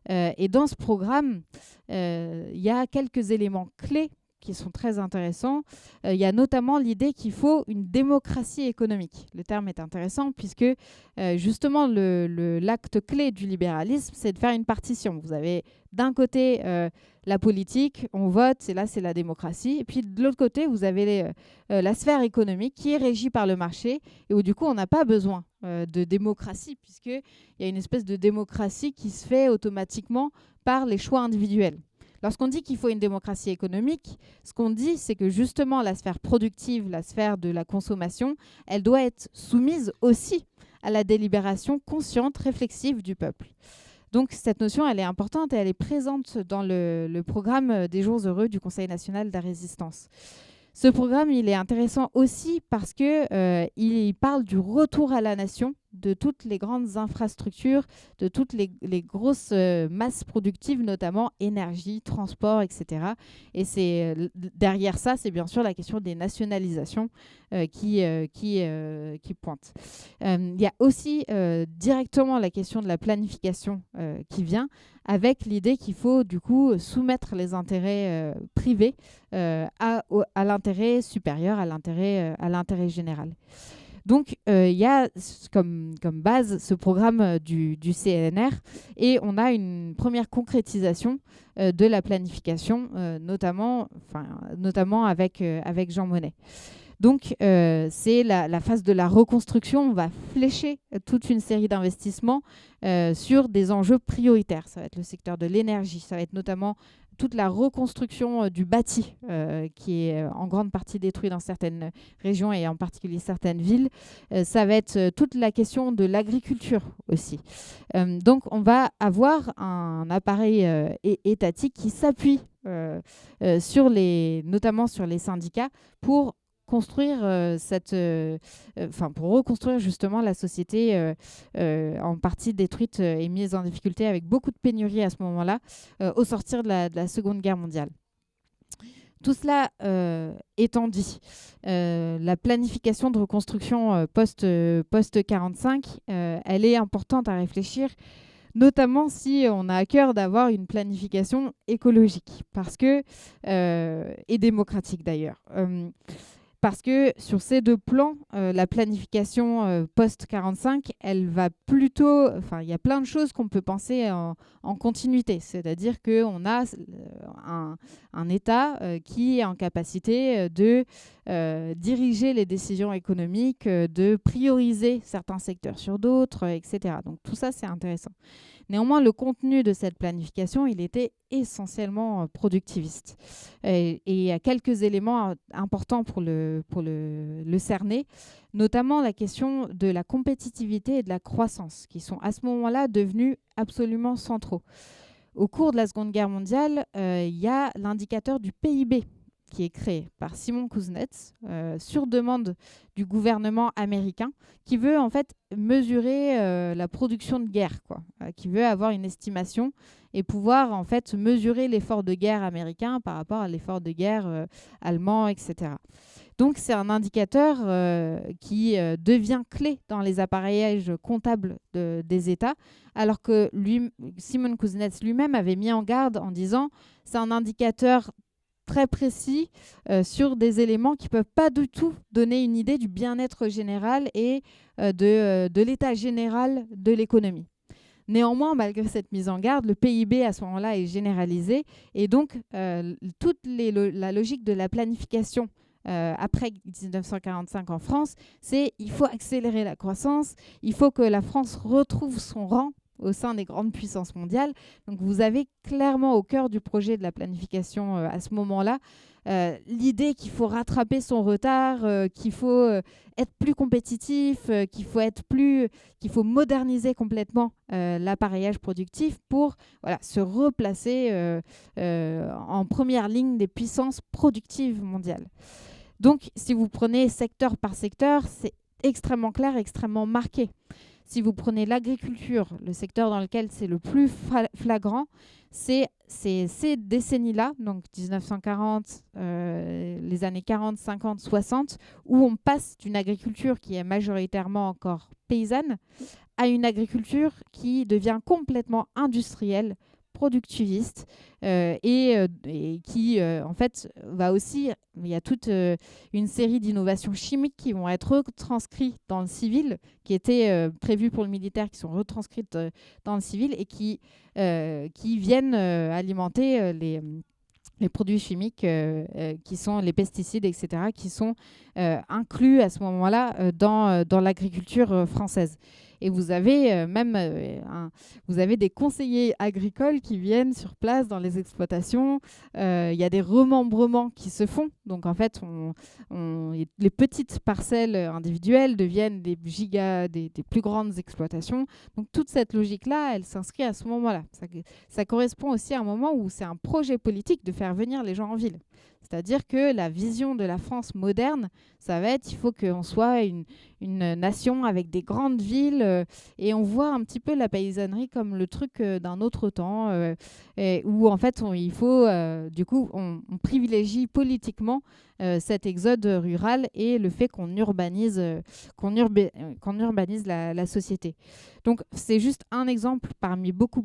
Speaker 1: Et dans ce programme, il y a quelques éléments clés qui sont très intéressants. Il y a notamment l'idée qu'il faut une démocratie économique. Le terme est intéressant puisque justement l'acte clé du libéralisme, c'est de faire une partition. Vous avez d'un côté la politique, on vote, et là c'est la démocratie. Et puis de l'autre côté, vous avez la sphère économique qui est régie par le marché et où du coup on n'a pas besoin de démocratie puisqu'il y a une espèce de démocratie qui se fait automatiquement par les choix individuels. Lorsqu'on dit qu'il faut une démocratie économique, ce qu'on dit, c'est que justement la sphère productive, la sphère de la consommation, elle doit être soumise aussi à la délibération consciente, réflexive du peuple. Donc cette notion, elle est importante et elle est présente dans le programme des Jours heureux du Conseil national de la résistance. Ce programme, il est intéressant aussi parce qu'il parle du retour à la nation, de toutes les grandes infrastructures, de toutes les grosses masses productives, notamment énergie, transport, etc. Et derrière ça, c'est bien sûr la question des nationalisations qui pointe. Il y a aussi directement la question de la planification qui vient, avec l'idée qu'il faut du coup soumettre les intérêts privés à l'intérêt supérieur, à l'intérêt général. Donc, il y a comme base ce programme du CNR et on a une première concrétisation de la planification, notamment avec Jean Monnet. Donc, c'est la phase de la reconstruction. On va flécher toute une série d'investissements sur des enjeux prioritaires. Ça va être le secteur de l'énergie, ça va être notamment toute la reconstruction du bâti qui est en grande partie détruit dans certaines régions et en particulier certaines villes. Ça va être toute la question de l'agriculture aussi. Donc, on va avoir un appareil étatique qui s'appuie notamment sur les syndicats pour construire pour reconstruire justement la société en partie détruite et mise en difficulté avec beaucoup de pénuries à ce moment-là au sortir de la Seconde Guerre mondiale. Tout cela étant dit, la planification de reconstruction post-45, elle est importante à réfléchir, notamment si on a à cœur d'avoir une planification écologique et démocratique d'ailleurs. parce que sur ces deux plans, la planification post-45, elle va plutôt... Enfin, il y a plein de choses qu'on peut penser en continuité. C'est-à-dire qu'on a un État qui est en capacité de diriger les décisions économiques, de prioriser certains secteurs sur d'autres, etc. Donc tout ça, c'est intéressant. Néanmoins, le contenu de cette planification, il était essentiellement productiviste. Et il y a quelques éléments importants pour le cerner, notamment la question de la compétitivité et de la croissance, qui sont à ce moment-là devenus absolument centraux. Au cours de la Seconde Guerre mondiale, il y a l'indicateur du PIB qui est créé par Simon Kuznets sur demande du gouvernement américain, qui veut en fait mesurer la production de guerre, qui veut avoir une estimation et pouvoir en fait mesurer l'effort de guerre américain par rapport à l'effort de guerre allemand, etc. Donc c'est un indicateur qui devient clé dans les appareillages comptables des États, alors que Simon Kuznets lui-même avait mis en garde en disant c'est un indicateur très précis sur des éléments qui ne peuvent pas du tout donner une idée du bien-être général et de l'état général de l'économie. Néanmoins, malgré cette mise en garde, le PIB à ce moment-là est généralisé et donc toute la logique de la planification après 1945 en France, c'est il faut accélérer la croissance, il faut que la France retrouve son rang au sein des grandes puissances mondiales. Donc vous avez clairement au cœur du projet de la planification à ce moment-là l'idée qu'il faut rattraper son retard, qu'il faut être plus compétitif, qu'il faut moderniser complètement l'appareillage productif pour se replacer en première ligne des puissances productives mondiales. Donc si vous prenez secteur par secteur, c'est extrêmement clair, extrêmement marqué. Si vous prenez l'agriculture, le secteur dans lequel c'est le plus flagrant, c'est ces décennies-là, donc 1940, les années 40, 50, 60, où on passe d'une agriculture qui est majoritairement encore paysanne à une agriculture qui devient complètement industrielle, productiviste et qui en fait va aussi, il y a toute une série d'innovations chimiques qui vont être retranscrites dans le civil, qui étaient prévues pour le militaire, qui sont retranscrites dans le civil et qui viennent alimenter les produits chimiques qui sont les pesticides, etc., qui sont inclus à ce moment-là dans l'agriculture française. Et vous avez vous avez des conseillers agricoles qui viennent sur place dans les exploitations. Il y a des remembrements qui se font. Donc en fait, les petites parcelles individuelles deviennent des plus grandes exploitations. Donc toute cette logique-là, elle s'inscrit à ce moment-là. Ça correspond aussi à un moment où c'est un projet politique de faire venir les gens en ville. C'est-à-dire que la vision de la France moderne, ça va être, il faut qu'on soit une nation avec des grandes villes et on voit un petit peu la paysannerie comme le truc d'un autre temps où en fait il faut, du coup, on privilégie politiquement cet exode rural et le fait qu'on urbanise, la société. Donc c'est juste un exemple parmi beaucoup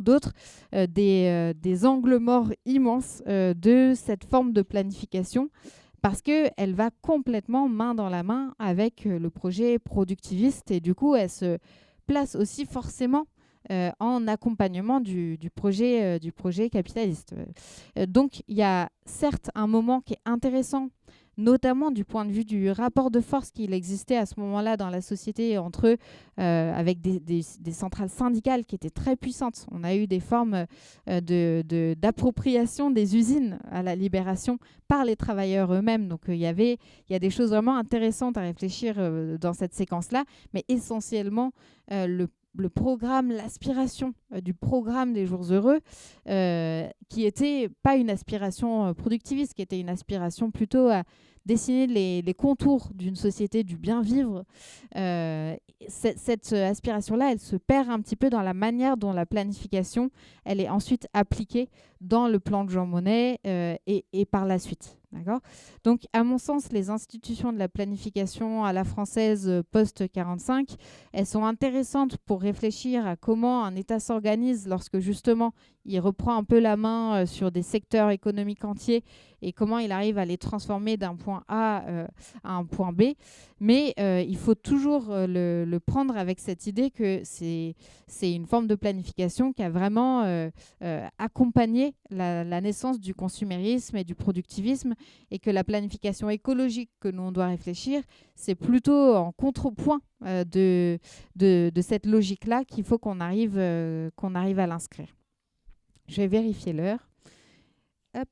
Speaker 1: d'autres des angles morts immenses de cette forme de planification, parce qu'elle va complètement main dans la main avec le projet productiviste et du coup elle se place aussi forcément en accompagnement du projet capitaliste. Donc il y a certes un moment qui est intéressant, notamment du point de vue du rapport de force qu'il existait à ce moment-là dans la société entre eux, avec des centrales syndicales qui étaient très puissantes. On a eu des formes d'appropriation des usines à la libération par les travailleurs eux-mêmes. Donc il y a des choses vraiment intéressantes à réfléchir dans cette séquence-là, mais essentiellement le programme, l'aspiration du programme des Jours Heureux, qui était pas une aspiration productiviste, qui était une aspiration plutôt à dessiner les contours d'une société du bien vivre. Cette aspiration-là, elle se perd un petit peu dans la manière dont la planification, elle est ensuite appliquée dans le plan de Jean Monnet et par la suite. D'accord ? Donc, à mon sens, les institutions de la planification à la française post-45, elles sont intéressantes pour réfléchir à comment un État s'organise lorsque justement il reprend un peu la main sur des secteurs économiques entiers et comment il arrive à les transformer d'un point A à un point B. Mais il faut toujours le prendre avec cette idée que c'est une forme de planification qui a vraiment accompagné la naissance du consumérisme et du productivisme, et que la planification écologique que nous on doit réfléchir, c'est plutôt en contrepoint de cette logique-là qu'il faut qu'on arrive à l'inscrire. Je vais vérifier l'heure. Hop.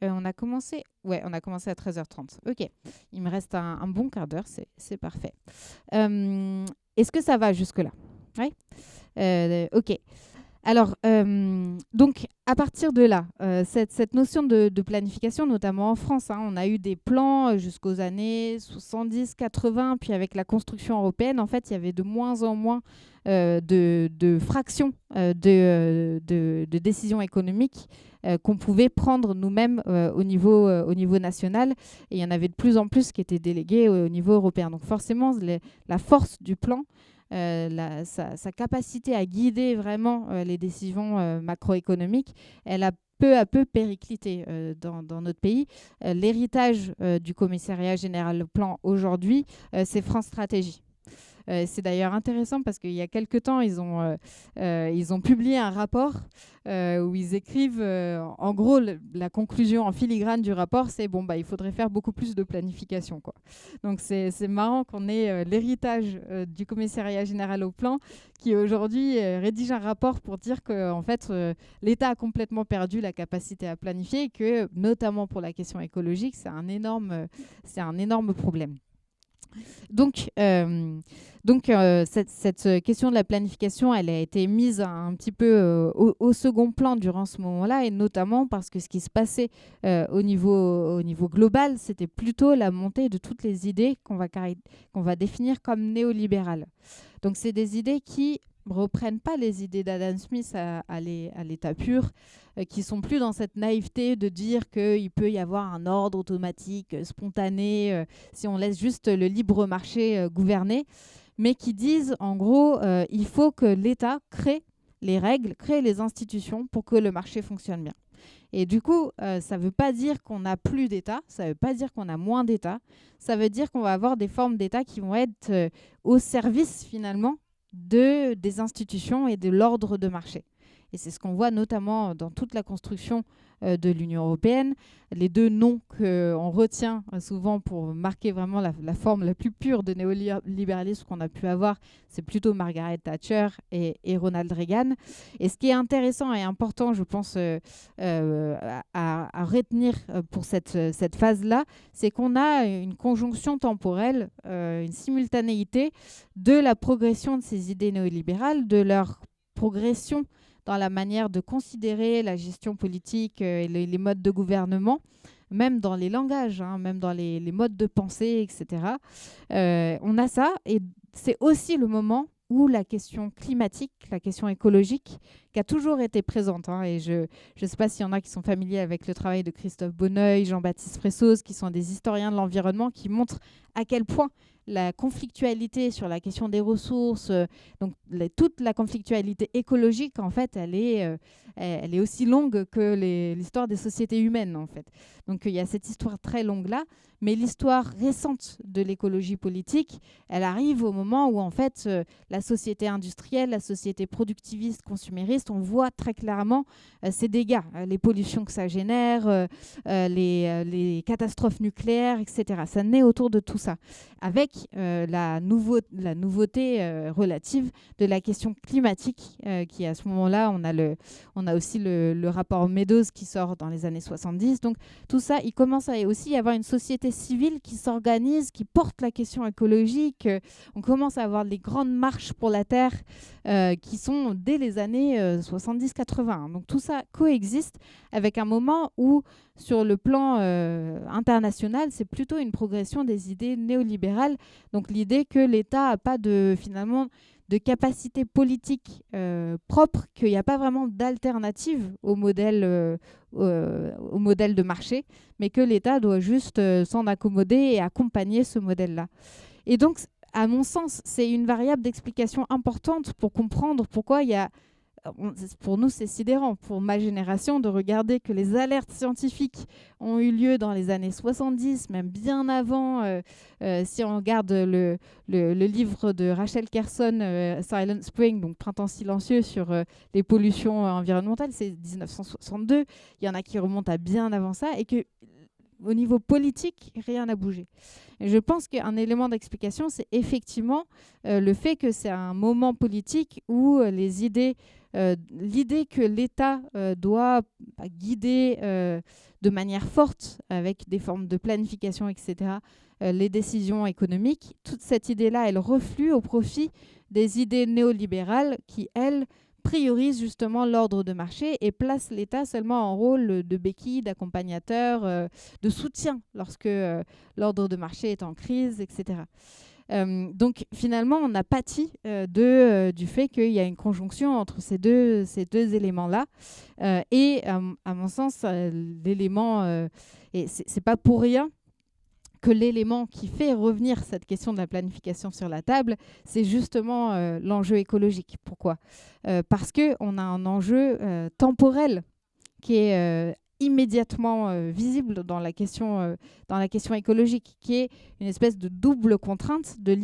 Speaker 1: On a commencé à 13h30. Ok, il me reste un bon quart d'heure, c'est parfait. Est-ce que ça va jusque-là ? Oui. Ok. Alors, donc, à partir de là, cette notion de planification, notamment en France, on a eu des plans jusqu'aux années 70-80, puis avec la construction européenne, en fait, il y avait de moins en moins de fractions de décisions économiques qu'on pouvait prendre nous-mêmes au niveau national. Et il y en avait de plus en plus qui étaient délégués au niveau européen. Donc forcément, la force du plan, sa capacité à guider vraiment les décisions macroéconomiques, elle a peu à peu périclité dans notre pays. L'héritage du commissariat général au plan aujourd'hui, c'est France Stratégie. C'est d'ailleurs intéressant parce qu'il y a quelque temps, ils ont publié un rapport où ils écrivent, en gros, la conclusion en filigrane du rapport, c'est il faudrait faire beaucoup plus de planification, quoi. Donc c'est marrant qu'on ait l'héritage du commissariat général au plan qui aujourd'hui rédige un rapport pour dire que en fait, l'État a complètement perdu la capacité à planifier et que, notamment pour la question écologique, c'est un énorme problème. Donc, cette question de la planification, elle a été mise un petit peu au second plan durant ce moment-là, et notamment parce que ce qui se passait au niveau global, c'était plutôt la montée de toutes les idées qu'on va définir comme néolibérales. Donc, c'est des idées qui ne reprennent pas les idées d'Adam Smith à l'état pur, qui sont plus dans cette naïveté de dire qu'il peut y avoir un ordre automatique, spontané, si on laisse juste le libre marché gouverner, mais qui disent en gros il faut que l'État crée les règles, crée les institutions pour que le marché fonctionne bien. Et du coup, ça ne veut pas dire qu'on n'a plus d'État, ça ne veut pas dire qu'on a moins d'État, ça veut dire qu'on va avoir des formes d'État qui vont être au service finalement des institutions et de l'ordre de marché. Et c'est ce qu'on voit notamment dans toute la construction de l'Union européenne. Les deux noms qu'on retient souvent pour marquer vraiment la forme la plus pure de néolibéralisme qu'on a pu avoir, c'est plutôt Margaret Thatcher et Ronald Reagan. Et ce qui est intéressant et important, je pense, à retenir pour cette phase-là, c'est qu'on a une conjonction temporelle, une simultanéité de la progression de ces idées néolibérales, de leur progression dans la manière de considérer la gestion politique et les modes de gouvernement, même dans les langages, même dans les modes de pensée, etc. On a ça, et c'est aussi le moment où la question climatique, la question écologique, qui a toujours été présente, et je ne sais pas s'il y en a qui sont familiers avec le travail de Christophe Bonneuil, Jean-Baptiste Fressoz, qui sont des historiens de l'environnement, qui montrent à quel point la conflictualité sur la question des ressources, donc toute la conflictualité écologique, en fait, elle est aussi longue que l'histoire des sociétés humaines, en fait. Donc il y a cette histoire très longue-là, mais l'histoire récente de l'écologie politique, elle arrive au moment où, en fait, la société industrielle, la société productiviste, consumériste, on voit très clairement ces dégâts, les pollutions que ça génère, les catastrophes nucléaires, etc. Ça naît autour de tout ça, avec la nouveauté relative de la question climatique, qui à ce moment-là, on a aussi le rapport Meadows qui sort dans les années 70. Donc tout ça, il commence à aussi y avoir une société civile qui s'organise, qui porte la question écologique. On commence à avoir les grandes marches pour la Terre qui sont dès les années 70-80. Donc tout ça coexiste avec un moment où, sur le plan international, c'est plutôt une progression des idées néolibérales. Donc l'idée que l'État n'a pas finalement de capacité politique propre, qu'il n'y a pas vraiment d'alternative au modèle de marché, mais que l'État doit juste s'en accommoder et accompagner ce modèle-là. Et donc, à mon sens, c'est une variable d'explication importante pour comprendre pourquoi il y a... Pour nous, c'est sidérant, pour ma génération, de regarder que les alertes scientifiques ont eu lieu dans les années 70, même bien avant. Si on regarde le livre de Rachel Carson, Silent Spring, donc Printemps silencieux, sur les pollutions environnementales, c'est 1962. Il y en a qui remontent à bien avant ça, et que au niveau politique, rien n'a bougé. Et je pense qu'un élément d'explication, c'est effectivement le fait que c'est un moment politique où l'idée que l'État doit guider de manière forte, avec des formes de planification, etc., les décisions économiques, toute cette idée-là, elle reflue au profit des idées néolibérales qui, elles, priorise justement l'ordre de marché et place l'État seulement en rôle de béquille, d'accompagnateur, de soutien lorsque l'ordre de marché est en crise, etc. Donc finalement, on a pâti du fait qu'il y a une conjonction entre ces deux éléments-là. Et à mon sens, l'élément, et c'est pas pour rien que l'élément qui fait revenir cette question de la planification sur la table, c'est justement l'enjeu écologique. Pourquoi ? Parce qu'on a un enjeu temporel qui est immédiatement visible dans la question écologique, qui est une espèce de double contrainte de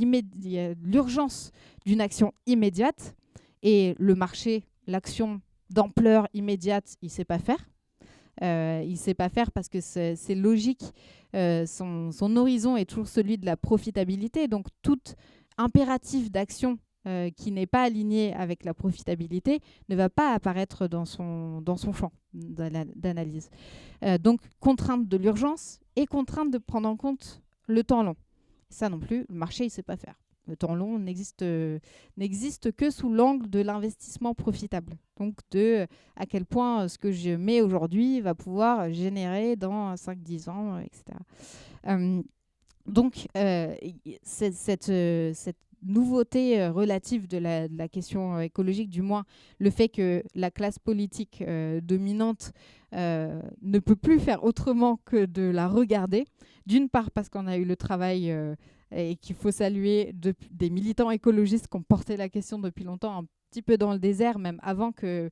Speaker 1: l'urgence d'une action immédiate, et le marché, l'action d'ampleur immédiate, il ne sait pas faire. Il ne sait pas faire parce que c'est logique. Son horizon est toujours celui de la profitabilité. Donc, tout impératif d'action qui n'est pas aligné avec la profitabilité ne va pas apparaître dans son champ d'analyse. Donc, contrainte de l'urgence et contrainte de prendre en compte le temps long. Ça non plus, le marché, il ne sait pas faire. Le temps long n'existe que sous l'angle de l'investissement profitable. Donc, à quel point ce que je mets aujourd'hui va pouvoir générer dans 5-10 ans, etc. Donc, cette nouveauté relative de la question écologique, du moins le fait que la classe politique dominante ne peut plus faire autrement que de la regarder, d'une part parce qu'on a eu le travail et qu'il faut saluer des militants écologistes qui ont porté la question depuis longtemps, un petit peu dans le désert, même avant que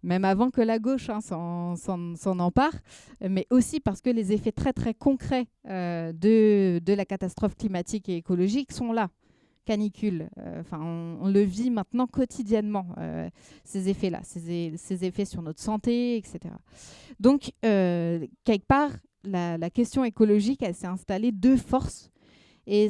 Speaker 1: la gauche s'en empare, mais aussi parce que les effets très très concrets de la catastrophe climatique et écologique sont là. Canicule, on le vit maintenant quotidiennement, ces effets-là, ces effets sur notre santé, etc. Donc, quelque part, la question écologique, elle s'est installée de force. Et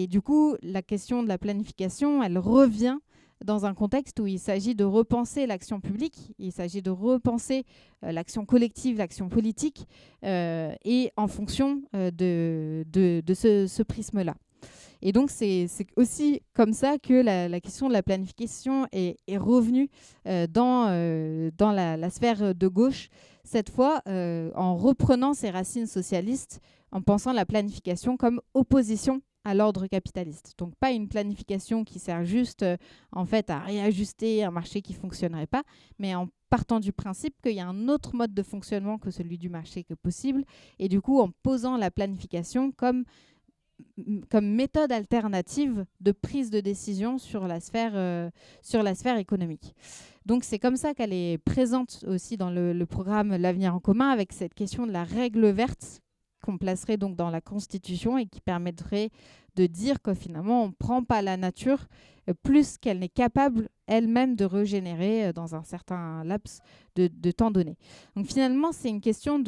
Speaker 1: du coup, la question de la planification, elle revient dans un contexte où il s'agit de repenser l'action publique, il s'agit de repenser l'action collective, l'action politique, et en fonction de ce prisme-là. Et donc, c'est aussi comme ça que la question de la planification est revenue dans la sphère de gauche, cette fois en reprenant ses racines socialistes, en pensant la planification comme opposition à l'ordre capitaliste. Donc, pas une planification qui sert juste en fait à réajuster un marché qui ne fonctionnerait pas, mais en partant du principe qu'il y a un autre mode de fonctionnement que celui du marché que possible, et du coup en posant la planification comme méthode alternative de prise de décision sur la sphère économique. Donc c'est comme ça qu'elle est présente aussi dans le programme L'Avenir en commun, avec cette question de la règle verte qu'on placerait donc dans la Constitution et qui permettrait de dire que finalement on ne prend pas la nature plus qu'elle n'est capable elle-même de régénérer dans un certain laps de temps donné. Donc finalement c'est une question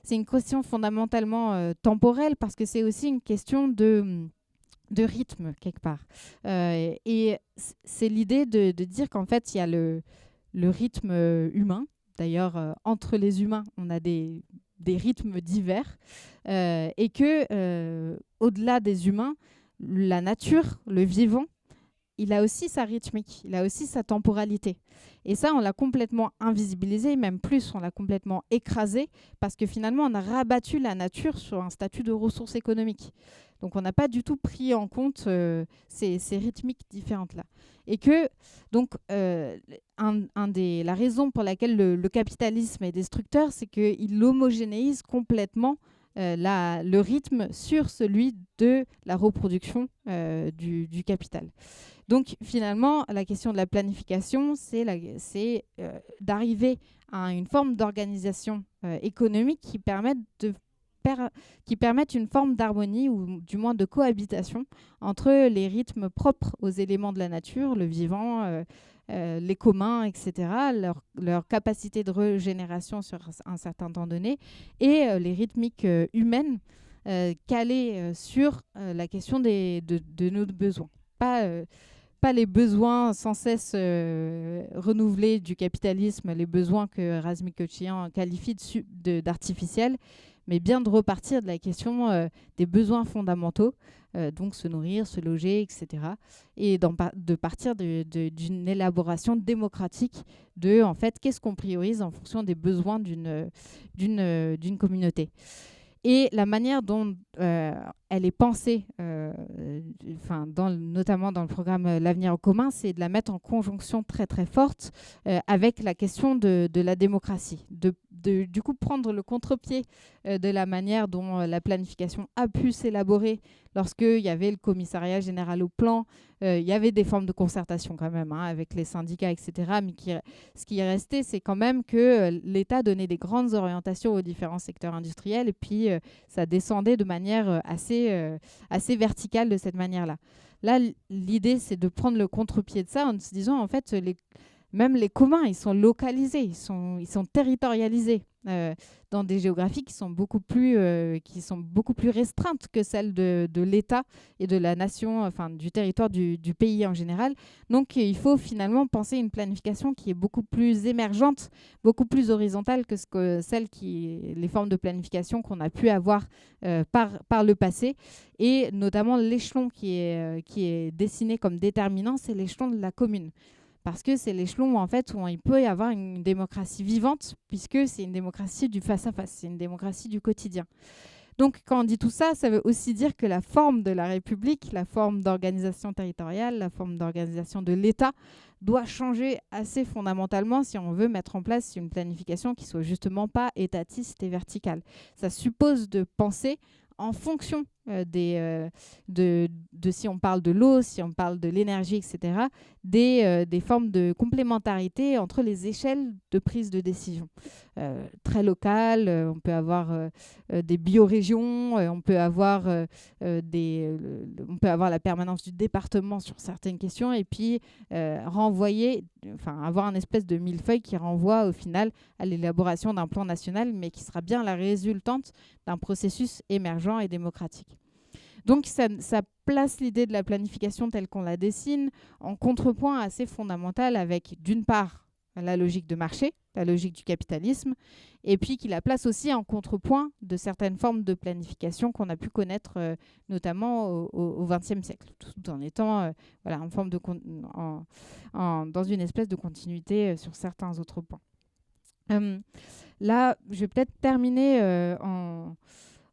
Speaker 1: c'est une question fondamentalement temporelle, parce que c'est aussi une question de rythme quelque part. Et c'est l'idée de dire qu'en fait il y a le rythme humain. D'ailleurs, entre les humains, on a des rythmes divers, et que au-delà des humains, la nature, le vivant, il a aussi sa rythmique, il a aussi sa temporalité. Et ça, on l'a complètement invisibilisé, même plus, on l'a complètement écrasé, parce que finalement, on a rabattu la nature sur un statut de ressource économique. Donc, on n'a pas du tout pris en compte ces rythmiques différentes-là. Et que, donc, la raison pour laquelle le capitalisme est destructeur, c'est qu'il homogénéise complètement le rythme sur celui de la reproduction du capital. Donc finalement, la question de la planification, c'est d'arriver à une forme d'organisation économique qui permette une forme d'harmonie ou du moins de cohabitation entre les rythmes propres aux éléments de la nature, le vivant, les communs, etc., leur capacité de régénération sur un certain temps donné, et les rythmiques humaines calées sur la question de nos besoins. Pas les besoins sans cesse renouvelés du capitalisme, les besoins que Razmik Kochian qualifie d'artificiels, mais bien de repartir de la question des besoins fondamentaux, donc se nourrir, se loger, etc. Et de partir d'une élaboration démocratique de, en fait, qu'est-ce qu'on priorise en fonction des besoins d'une communauté. Et la manière dont elle est pensée, notamment dans le programme L'Avenir en commun, c'est de la mettre en conjonction très très forte avec la question de la démocratie. Du coup, prendre le contre-pied de la manière dont la planification a pu s'élaborer lorsqu'il y avait le commissariat général au plan. Il y avait des formes de concertation quand même avec les syndicats, etc. Mais ce qui est resté, c'est quand même que l'État donnait des grandes orientations aux différents secteurs industriels et puis ça descendait de manière assez verticale de cette manière-là. Là, l'idée, c'est de prendre le contre-pied de ça en se disant, en fait, même les communs, ils sont localisés, ils sont territorialisés dans des géographies qui sont beaucoup plus restreintes que celles de l'État et de la nation, enfin du territoire du pays en général. Donc, il faut finalement penser une planification qui est beaucoup plus émergente, beaucoup plus horizontale que les formes de planification qu'on a pu avoir par le passé. Et notamment, l'échelon qui est dessiné comme déterminant, c'est l'échelon de la commune. Parce que c'est l'échelon où il peut y avoir une démocratie vivante, puisque c'est une démocratie du face-à-face, c'est une démocratie du quotidien. Donc, quand on dit tout ça, ça veut aussi dire que la forme de la République, la forme d'organisation territoriale, la forme d'organisation de l'État doit changer assez fondamentalement si on veut mettre en place une planification qui ne soit justement pas étatiste et verticale. Ça suppose de penser en fonction si on parle de l'eau, si on parle de l'énergie, etc., des formes de complémentarité entre les échelles de prise de décision. Très locales, on peut avoir des biorégions, on peut avoir la permanence du département sur certaines questions, et puis avoir un espèce de millefeuille qui renvoie au final à l'élaboration d'un plan national, mais qui sera bien la résultante d'un processus émergent et démocratique. Donc ça place l'idée de la planification telle qu'on la dessine en contrepoint assez fondamental avec, d'une part, la logique de marché, la logique du capitalisme, et puis qui la place aussi en contrepoint de certaines formes de planification qu'on a pu connaître notamment au XXe siècle, tout en étant en forme dans une espèce de continuité sur certains autres points. Là, je vais peut-être terminer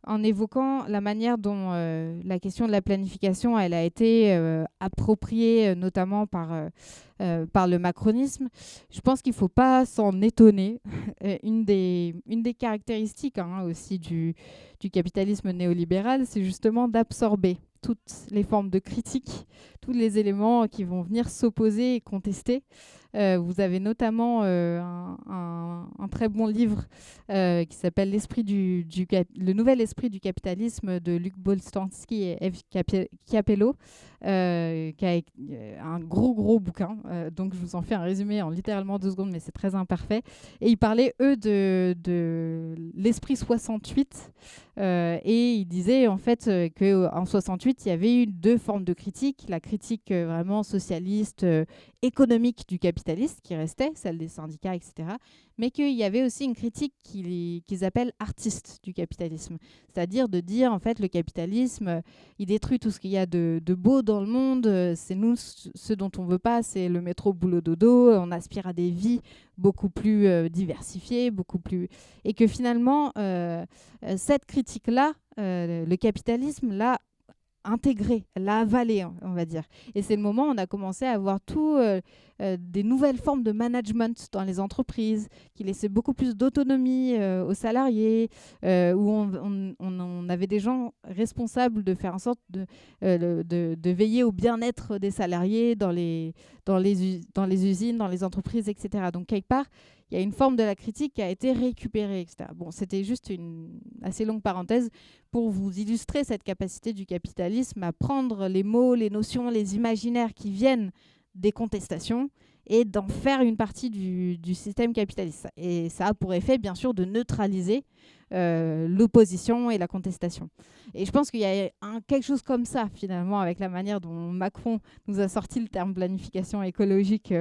Speaker 1: en évoquant la manière dont la question de la planification elle a été appropriée notamment par le macronisme. Je pense qu'il ne faut pas s'en étonner. Une des caractéristiques aussi du capitalisme néolibéral, c'est justement d'absorber toutes les formes de critique, tous les éléments qui vont venir s'opposer et contester. Vous avez notamment un très bon livre qui s'appelle Le nouvel esprit du capitalisme de Luc Boltanski et Eve Capello, qui a un gros bouquin. Donc je vous en fais un résumé en littéralement 2 secondes, mais c'est très imparfait. Et ils parlaient, eux, de l'esprit 68. Et ils disaient en fait qu'en 68, il y avait eu 2 formes de critique. La critique vraiment socialiste, économique du capitalisme, capitaliste qui restait, celle des syndicats, etc., mais qu'il y avait aussi une critique qu'ils appellent artiste du capitalisme. C'est-à-dire de dire, en fait, le capitalisme, il détruit tout ce qu'il y a de beau dans le monde, c'est nous, ce dont on ne veut pas, c'est le métro, boulot, dodo, on aspire à des vies beaucoup plus diversifiées, beaucoup plus... Et que finalement, cette critique-là, le capitalisme l'a intégré, l'a avalé, on va dire. Et c'est le moment où on a commencé à avoir des nouvelles formes de management dans les entreprises qui laissaient beaucoup plus d'autonomie aux salariés, où on avait des gens responsables de faire en sorte de veiller au bien-être des salariés dans les usines, dans les entreprises, etc. Donc, quelque part, il y a une forme de la critique qui a été récupérée, etc. Bon, c'était juste une assez longue parenthèse pour vous illustrer cette capacité du capitalisme à prendre les mots, les notions, les imaginaires qui viennent des contestations et d'en faire une partie du système capitaliste. Et ça a pour effet, bien sûr, de neutraliser l'opposition et la contestation. Et je pense qu'il y a quelque chose comme ça, finalement, avec la manière dont Macron nous a sorti le terme planification écologique.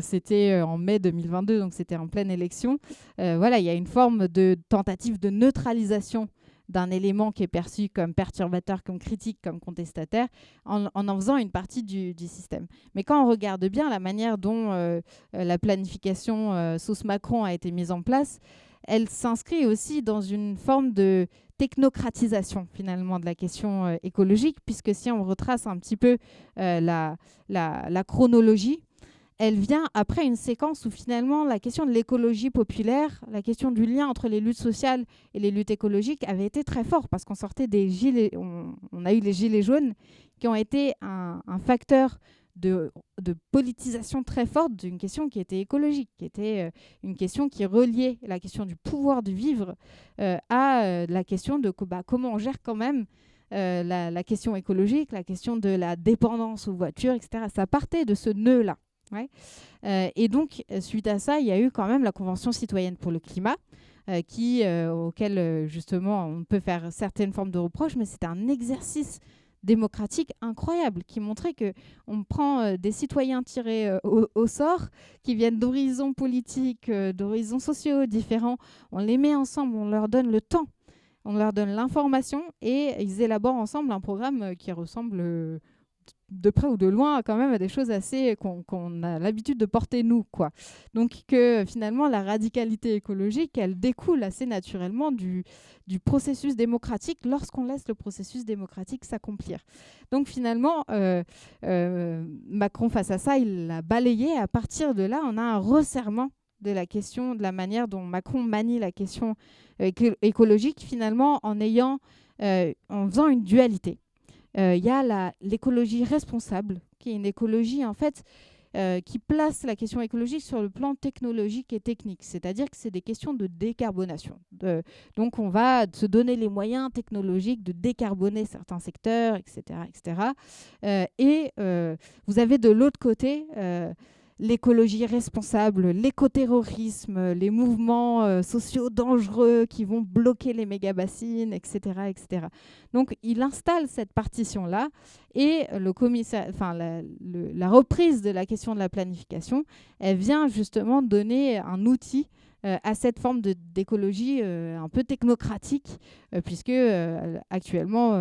Speaker 1: C'était en mai 2022, donc c'était en pleine élection. Voilà, il y a une forme de tentative de neutralisation d'un élément qui est perçu comme perturbateur, comme critique, comme contestataire, en faisant une partie du système. Mais quand on regarde bien la manière dont la planification sous Macron a été mise en place, elle s'inscrit aussi dans une forme de technocratisation finalement de la question écologique, puisque si on retrace un petit peu la chronologie, elle vient après une séquence où finalement la question de l'écologie populaire, la question du lien entre les luttes sociales et les luttes écologiques avait été très fort parce qu'on sortait des gilets, on a eu les gilets jaunes qui ont été un facteur de politisation très forte d'une question qui était écologique, qui était une question qui reliait la question du pouvoir de vivre à la question de comment on gère quand même la question écologique, la question de la dépendance aux voitures, etc. Ça partait de ce nœud-là. Ouais. Et donc, suite à ça, il y a eu quand même la Convention citoyenne pour le climat, auquel, justement, on peut faire certaines formes de reproches, mais c'est un exercice démocratique incroyable qui montrait qu'on prend des citoyens tirés au sort, qui viennent d'horizons politiques, d'horizons sociaux différents, on les met ensemble, on leur donne le temps, on leur donne l'information et ils élaborent ensemble un programme qui ressemble de près ou de loin quand même à des choses assez qu'on a l'habitude de porter nous, quoi. Donc que finalement la radicalité écologique, elle découle assez naturellement du processus démocratique lorsqu'on laisse le processus démocratique s'accomplir. Donc finalement Macron, face à ça, il l'a balayé. À partir de là, on a un resserrement de la question, de la manière dont Macron manie la question écologique, finalement en faisant une dualité. Il y a l'écologie responsable, qui est une écologie en fait qui place la question écologique sur le plan technologique et technique. C'est-à-dire que c'est des questions de décarbonation. Donc on va se donner les moyens technologiques de décarboner certains secteurs, etc. etc. Vous avez de l'autre côté l'écologie responsable, l'écoterrorisme, les mouvements sociaux dangereux qui vont bloquer les méga-bassines, etc., etc. Donc, il installe cette partition-là et la reprise de la question de la planification, elle vient justement donner un outil à cette forme d'écologie un peu technocratique, puisque actuellement,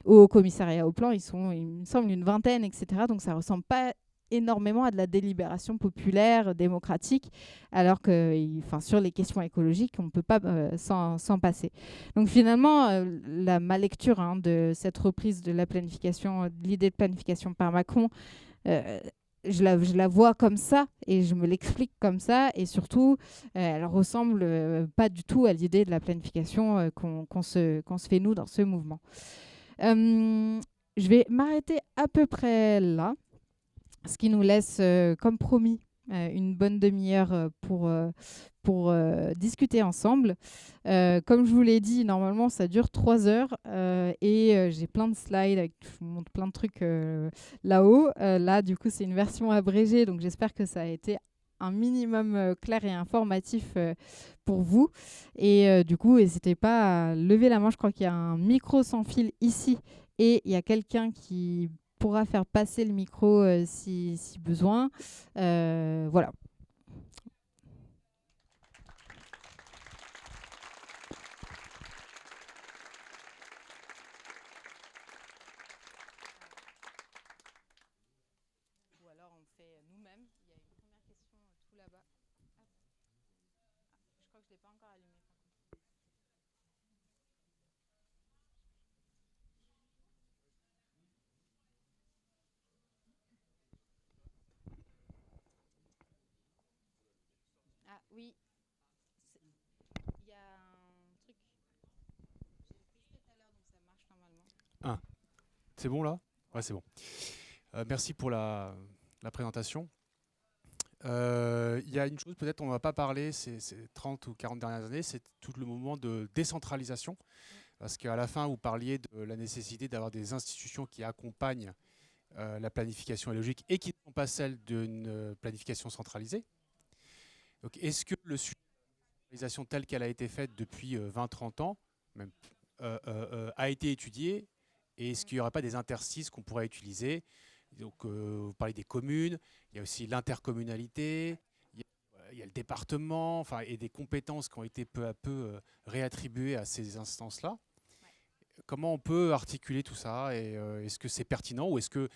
Speaker 1: au commissariat au plan, ils sont, il me semble, une vingtaine, etc. Donc, ça ne ressemble pas énormément à de la délibération populaire, démocratique, alors que sur les questions écologiques, on ne peut pas s'en passer. Donc finalement, ma lecture de cette reprise de la planification, de l'idée de planification par Macron, je la vois comme ça et je me l'explique comme ça, et surtout, elle ressemble pas du tout à l'idée de la planification qu'on se fait nous dans ce mouvement. Je vais m'arrêter à peu près là. Ce qui nous laisse, comme promis, une bonne demi-heure pour discuter ensemble. Comme je vous l'ai dit, normalement, ça dure 3 heures et j'ai plein de slides, je vous montre plein de trucs là-haut. Là, du coup, c'est une version abrégée, donc j'espère que ça a été un minimum clair et informatif pour vous. Et du coup, n'hésitez pas à lever la main. Je crois qu'il y a un micro sans fil ici et il y a quelqu'un qui pourra faire passer le micro si besoin. Voilà. Ou alors on fait nous-mêmes. Il y a une première question tout là-bas. Je crois que je ne l'ai pas encore allumé. Ah oui, il y a un truc. J'ai testé tout à l'heure, donc ça marche normalement.
Speaker 2: Ah, c'est bon là? Ouais, c'est bon. Merci pour la présentation. Il y a une chose peut-être on ne va pas parler ces 30 ou 40 dernières années, c'est tout le moment de décentralisation. Parce qu'à la fin, vous parliez de la nécessité d'avoir des institutions qui accompagnent la planification écologique et qui ne sont pas celles d'une planification centralisée. Donc, est-ce que le sujet de la centralisation telle qu'elle a été faite depuis 20-30 ans même, a été étudié et est-ce qu'il n'y aurait pas des interstices qu'on pourrait utiliser? Donc, vous parlez des communes, il y a aussi l'intercommunalité, il y a le département, enfin, et des compétences qui ont été peu à peu réattribuées à ces instances-là. Comment on peut articuler tout ça et est-ce que c'est pertinent ou est-ce que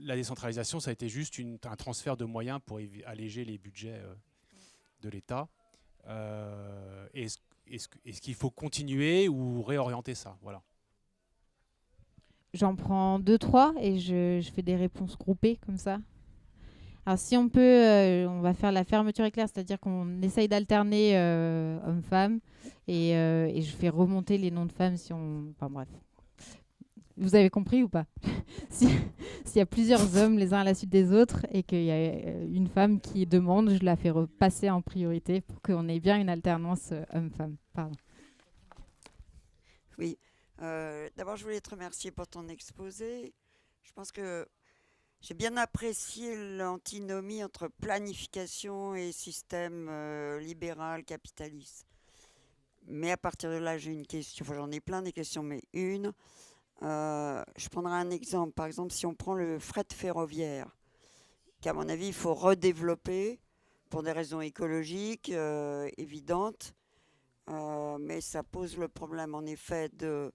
Speaker 2: la décentralisation, ça a été juste un transfert de moyens pour alléger les budgets de l'État est-ce qu'il faut continuer ou réorienter ça? Voilà.
Speaker 1: J'en prends deux, trois et je fais des réponses groupées comme ça. Alors si on peut, on va faire la fermeture éclair, c'est-à-dire qu'on essaye d'alterner hommes-femmes et je fais remonter les noms de femmes si on... Enfin bref. Vous avez compris ou pas? S'il y a plusieurs hommes les uns à la suite des autres et qu'il y a une femme qui demande, je la fais repasser en priorité pour qu'on ait bien une alternance homme-femme. Pardon.
Speaker 3: Oui. D'abord, je voulais te remercier pour ton exposé. Je pense que j'ai bien apprécié l'antinomie entre planification et système libéral capitaliste. Mais à partir de là, j'ai une question. Enfin, j'en ai plein des questions, mais une. Je prendrai un exemple. Par exemple, si on prend le fret ferroviaire, qu'à mon avis, il faut redévelopper pour des raisons écologiques évidentes. Mais ça pose le problème, en effet, de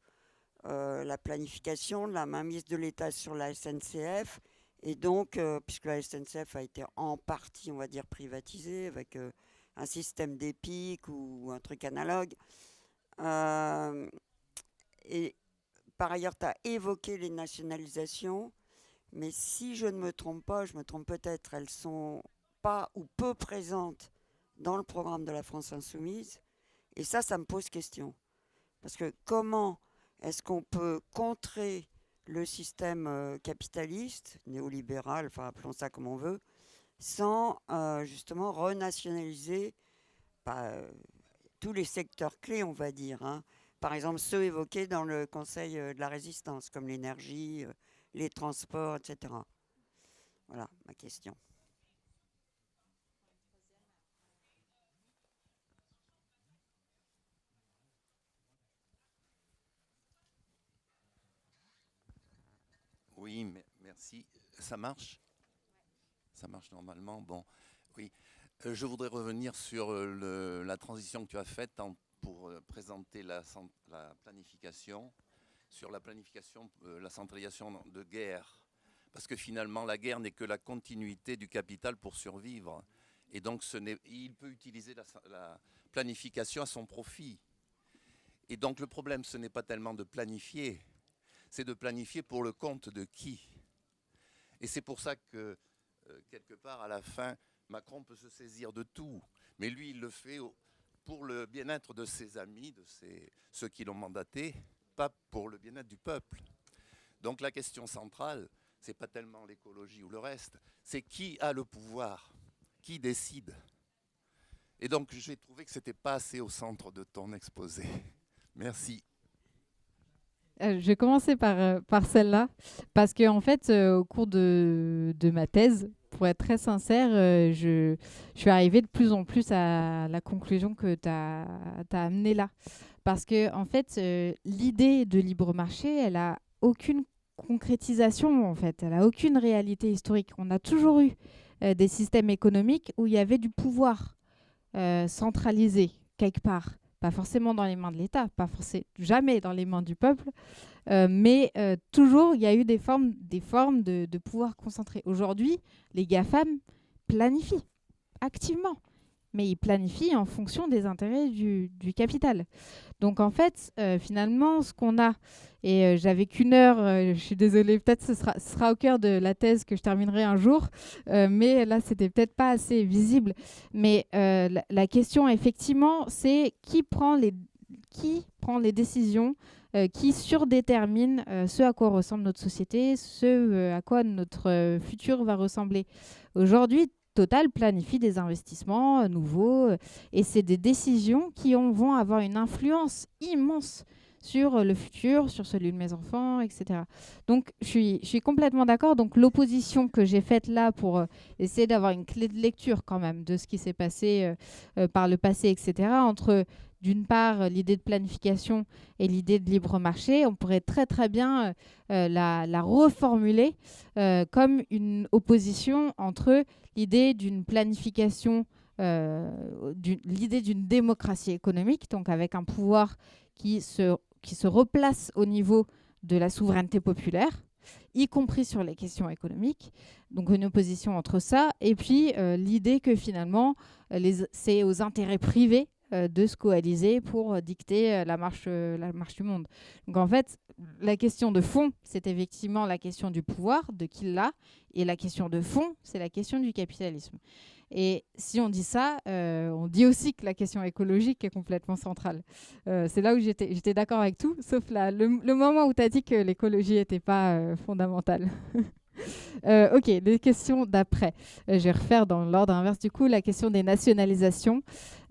Speaker 3: la planification, de la mainmise de l'État sur la SNCF. Et donc, puisque la SNCF a été en partie, on va dire, privatisée avec un système d'EPIC ou un truc analogue. Et par ailleurs, tu as évoqué les nationalisations. Mais si je ne me trompe pas, je me trompe peut-être, elles sont pas ou peu présentes dans le programme de la France Insoumise. Et ça me pose question. Parce que comment est-ce qu'on peut contrer le système capitaliste, néolibéral, enfin appelons ça comme on veut, sans justement renationaliser tous les secteurs clés, on va dire. Hein. Par exemple, ceux évoqués dans le Conseil de la Résistance, comme l'énergie, les transports, etc. Voilà ma question.
Speaker 4: Oui, merci. Ça marche? Ça marche normalement. Bon, oui. Je voudrais revenir sur la transition que tu as faite pour présenter la planification, sur la planification, la centralisation de guerre. Parce que finalement, la guerre n'est que la continuité du capital pour survivre. Et donc, il peut utiliser la planification à son profit. Et donc, le problème, ce n'est pas tellement de planifier, c'est de planifier pour le compte de qui. Et c'est pour ça que, quelque part, à la fin, Macron peut se saisir de tout. Mais lui, il le fait pour le bien-être de ses amis, de ceux qui l'ont mandaté, pas pour le bien-être du peuple. Donc la question centrale, c'est pas tellement l'écologie ou le reste, c'est qui a le pouvoir, qui décide. Et donc j'ai trouvé que c'était pas assez au centre de ton exposé. Merci.
Speaker 1: Je vais commencer par celle-là, parce qu'en fait, au cours de ma thèse, pour être très sincère, je suis arrivée de plus en plus à la conclusion que tu as amenée là. Parce que, en fait, l'idée de libre marché, elle a aucune concrétisation, en fait. Elle n'a aucune réalité historique. On a toujours eu des systèmes économiques où il y avait du pouvoir centralisé quelque part. Pas forcément dans les mains de l'État, pas forcément jamais dans les mains du peuple, mais toujours il y a eu des formes de pouvoir concentré. Aujourd'hui, les GAFAM planifient activement, mais ils planifient en fonction des intérêts du capital. Donc en fait, finalement, ce qu'on a, et j'avais qu'une heure, je suis désolée, peut-être ce sera au cœur de la thèse que je terminerai un jour, mais là, c'était peut-être pas assez visible. Mais la question, effectivement, c'est qui prend les décisions, qui surdétermine ce à quoi ressemble notre société, ce à quoi notre futur va ressembler. Aujourd'hui, Total planifie des investissements nouveaux et c'est des décisions qui vont avoir une influence immense sur le futur, sur celui de mes enfants, etc. Donc, je suis complètement d'accord. Donc, l'opposition que j'ai faite là pour essayer d'avoir une clé de lecture quand même de ce qui s'est passé par le passé, etc., entre d'une part l'idée de planification et l'idée de libre marché, on pourrait très très bien la reformuler comme une opposition entre l'idée d'une planification, l'idée d'une démocratie économique, donc avec un pouvoir qui se replace au niveau de la souveraineté populaire, y compris sur les questions économiques. Donc une opposition entre ça et puis l'idée que finalement c'est aux intérêts privés de se coaliser pour dicter la marche du monde. Donc en fait, la question de fond, c'est effectivement la question du pouvoir, de qui l'a, et la question de fond, c'est la question du capitalisme. Et si on dit ça, on dit aussi que la question écologique est complètement centrale. C'est là où j'étais d'accord avec tout, sauf là, le moment où tu as dit que l'écologie n'était pas fondamentale. Ok, les questions d'après. Je vais refaire dans l'ordre inverse du coup la question des nationalisations.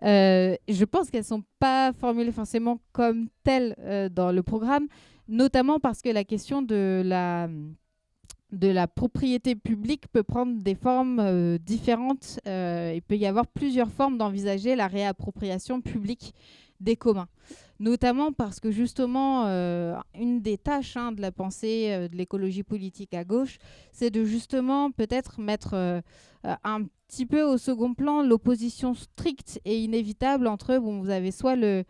Speaker 1: Je pense qu'elles ne sont pas formulées forcément comme telles dans le programme, notamment parce que la question de la propriété publique peut prendre des formes différentes. Il peut y avoir plusieurs formes d'envisager la réappropriation publique des communs. Notamment parce que justement, une des tâches de la pensée de l'écologie politique à gauche, c'est de justement peut-être mettre un petit peu au second plan l'opposition stricte et inévitable entre, vous avez soit le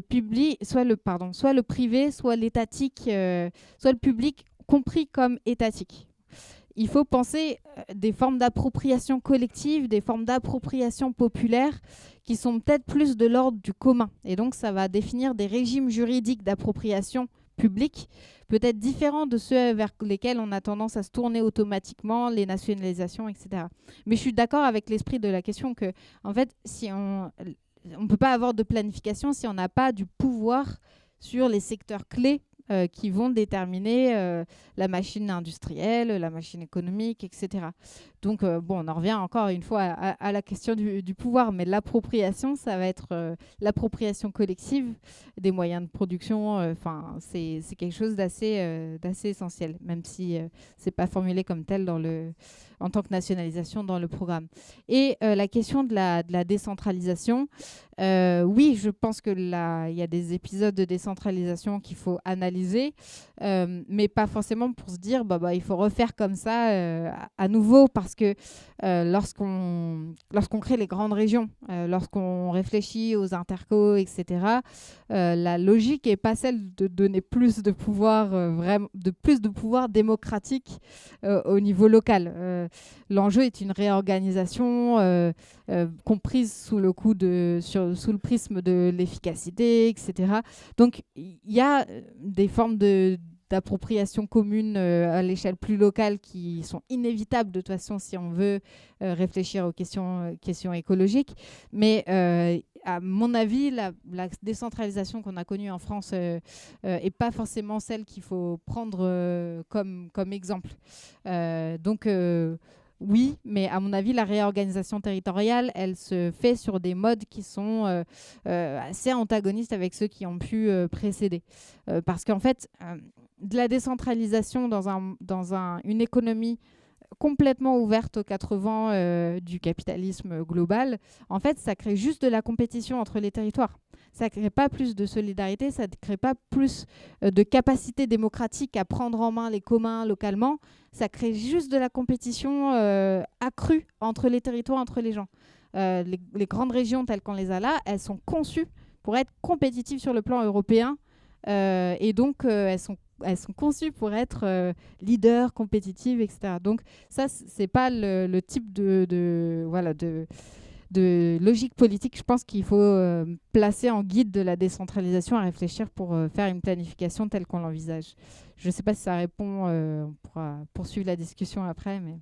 Speaker 1: public, soit le privé, soit l'étatique, soit le public compris comme étatique. Il faut penser des formes d'appropriation collective, des formes d'appropriation populaire qui sont peut-être plus de l'ordre du commun. Et donc, ça va définir des régimes juridiques d'appropriation publique, peut-être différents de ceux vers lesquels on a tendance à se tourner automatiquement, les nationalisations, etc. Mais je suis d'accord avec l'esprit de la question que, en fait, si on ne peut pas avoir de planification si on n'a pas du pouvoir sur les secteurs clés qui vont déterminer la machine industrielle, la machine économique, etc. Donc, on en revient encore une fois à la question du pouvoir, mais l'appropriation, ça va être l'appropriation collective des moyens de production. C'est quelque chose d'assez essentiel, même si c'est pas formulé comme tel en tant que nationalisation dans le programme. Et la question de la décentralisation, oui, je pense que il y a des épisodes de décentralisation qu'il faut analyser, mais pas forcément pour se dire il faut refaire comme ça à nouveau, parce que lorsqu'on crée les grandes régions, lorsqu'on réfléchit aux intercos, etc., la logique n'est pas celle de donner plus de pouvoir, plus de pouvoir démocratique au niveau local. L'enjeu est une réorganisation comprise sous le prisme de l'efficacité, etc. Donc, il y a des formes d'appropriation commune à l'échelle plus locale qui sont inévitables de toute façon si on veut réfléchir aux questions écologiques. Mais à mon avis, la décentralisation qu'on a connue en France n'est pas forcément celle qu'il faut prendre comme exemple. Oui, mais à mon avis, la réorganisation territoriale, elle se fait sur des modes qui sont assez antagonistes avec ceux qui ont pu précéder. Parce qu'en fait, de la décentralisation dans une économie complètement ouverte aux quatre vents du capitalisme global, en fait, ça crée juste de la compétition entre les territoires. ça ne crée pas plus de solidarité, ça ne crée pas plus de capacité démocratique à prendre en main les communs localement, ça crée juste de la compétition accrue entre les territoires, entre les gens. Les grandes régions telles qu'on les a là, elles sont conçues pour être compétitives sur le plan européen et donc elles sont conçues pour être leaders, compétitives, etc. Donc ça, c'est pas le type de logique politique, je pense qu'il faut placer en guide de la décentralisation à réfléchir pour faire une planification telle qu'on l'envisage. Je ne sais pas si ça répond, on pourra poursuivre la discussion après, mais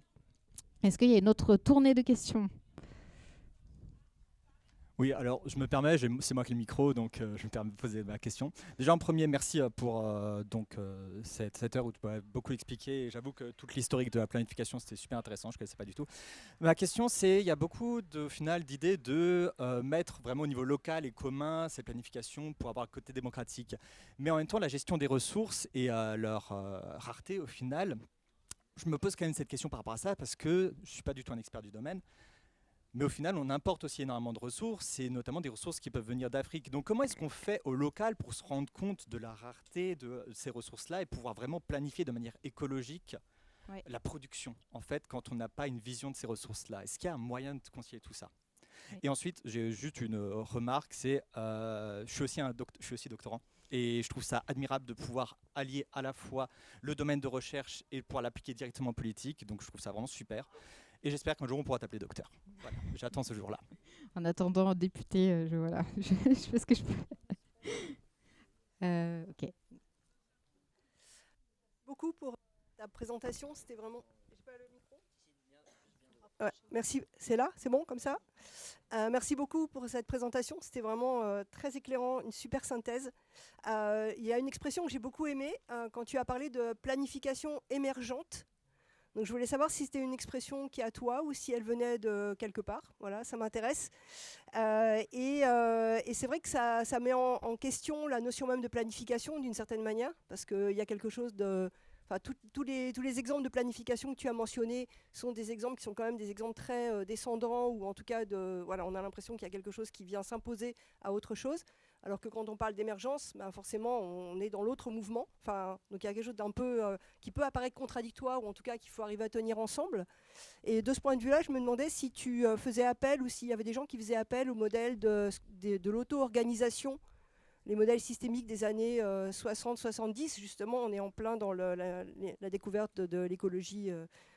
Speaker 1: est-ce qu'il y a une autre tournée de questions ?
Speaker 5: Oui, alors je me permets, c'est moi qui ai le micro, donc je me permets de poser ma question. Déjà en premier, merci pour cette heure où tu m'as beaucoup expliqué. J'avoue que toute l'historique de la planification, c'était super intéressant, je ne connaissais pas du tout. Ma question, c'est, il y a beaucoup au final d'idées de mettre vraiment au niveau local et commun ces planifications pour avoir un côté démocratique. Mais en même temps, la gestion des ressources et leur rareté au final, je me pose quand même cette question par rapport à ça, parce que je ne suis pas du tout un expert du domaine. Mais au final, on importe aussi énormément de ressources, et notamment des ressources qui peuvent venir d'Afrique. Donc comment est-ce qu'on fait au local pour se rendre compte de la rareté de ces ressources-là et pouvoir vraiment planifier de manière écologique la production, en fait, quand on n'a pas une vision de ces ressources-là? Est-ce qu'il y a un moyen de concilier tout ça? Et ensuite, j'ai juste une remarque, c'est je suis aussi doctorant. Et je trouve ça admirable de pouvoir allier à la fois le domaine de recherche et pouvoir l'appliquer directement en politique. Donc je trouve ça vraiment super. Et j'espère qu'un jour on pourra t'appeler docteur. Voilà, j'attends ce jour-là.
Speaker 1: En attendant, député, je fais ce que je peux. Ok.
Speaker 6: Beaucoup pour ta présentation, c'était vraiment... J'ai pas le micro ? Ouais, merci, c'est là, c'est bon comme ça. Merci beaucoup pour cette présentation, c'était vraiment très éclairant, une super synthèse. Il y a une expression que j'ai beaucoup aimée quand tu as parlé de planification émergente. Donc je voulais savoir si c'était une expression qui est à toi ou si elle venait de quelque part. Voilà, ça m'intéresse. Et c'est vrai que ça met en question la notion même de planification d'une certaine manière, parce qu'il y a quelque chose de... Enfin, tous les exemples de planification que tu as mentionnés sont des exemples qui sont quand même des exemples très descendants, ou en tout cas, voilà, on a l'impression qu'il y a quelque chose qui vient s'imposer à autre chose. Alors que quand on parle d'émergence, ben forcément, on est dans l'autre mouvement. Enfin, donc il y a quelque chose d'un peu qui peut apparaître contradictoire, ou en tout cas qu'il faut arriver à tenir ensemble. Et de ce point de vue-là, je me demandais si tu faisais appel, ou s'il y avait des gens qui faisaient appel au modèle de l'auto-organisation, les modèles systémiques des années 60-70. Justement, on est en plein dans la découverte de l'écologie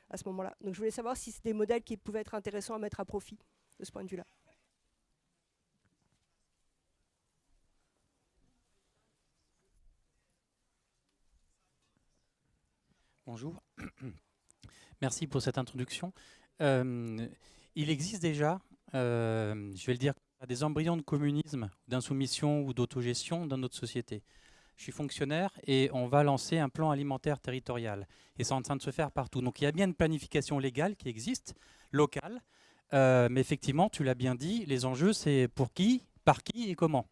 Speaker 6: à ce moment-là. Donc je voulais savoir si c'était des modèles qui pouvaient être intéressants à mettre à profit de ce point de vue-là.
Speaker 7: Bonjour, merci pour cette introduction. Il existe déjà, je vais le dire, des embryons de communisme, d'insoumission ou d'autogestion dans notre société. Je suis fonctionnaire et on va lancer un plan alimentaire territorial. Et c'est en train de se faire partout. Donc il y a bien une planification légale qui existe, locale. Mais effectivement, tu l'as bien dit, les enjeux, c'est pour qui, par qui et comment.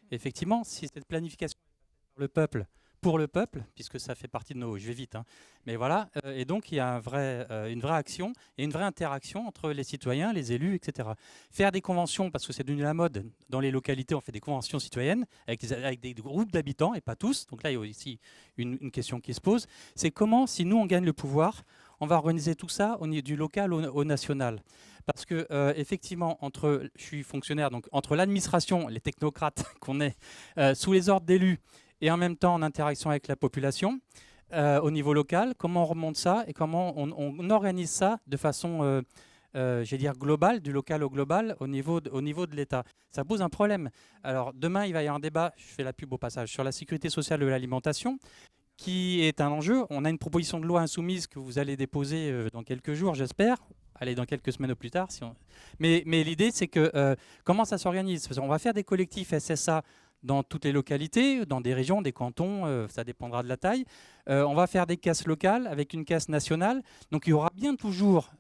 Speaker 7: Effectivement, si cette planification est pour le peuple, pour le peuple, puisque ça fait partie de nos... Je vais vite, hein, mais voilà. Et donc, il y a une vraie action et une vraie interaction entre les citoyens, les élus, etc. Faire des conventions, parce que c'est devenu la mode. Dans les localités, on fait des conventions citoyennes avec des groupes d'habitants, et pas tous. Donc là, il y a aussi une question qui se pose. C'est comment, si nous, on gagne le pouvoir, on va organiser tout ça au niveau du local au national. Parce que, effectivement, je suis fonctionnaire, donc entre l'administration, les technocrates qu'on est, sous les ordres d'élus, et en même temps en interaction avec la population, au niveau local, comment on remonte ça et comment on organise ça de façon, globale, du local au global, au niveau de l'État. Ça pose un problème. Alors demain, il va y avoir un débat, je fais la pub au passage, sur la sécurité sociale de l'alimentation, qui est un enjeu. On a une proposition de loi insoumise que vous allez déposer dans quelques jours, j'espère. Allez, dans quelques semaines au plus tard. Mais l'idée, c'est que comment ça s'organise ? On va faire des collectifs SSA dans toutes les localités, dans des régions, des cantons, ça dépendra de la taille. On va faire des caisses locales avec une caisse nationale. Donc il y aura bien toujours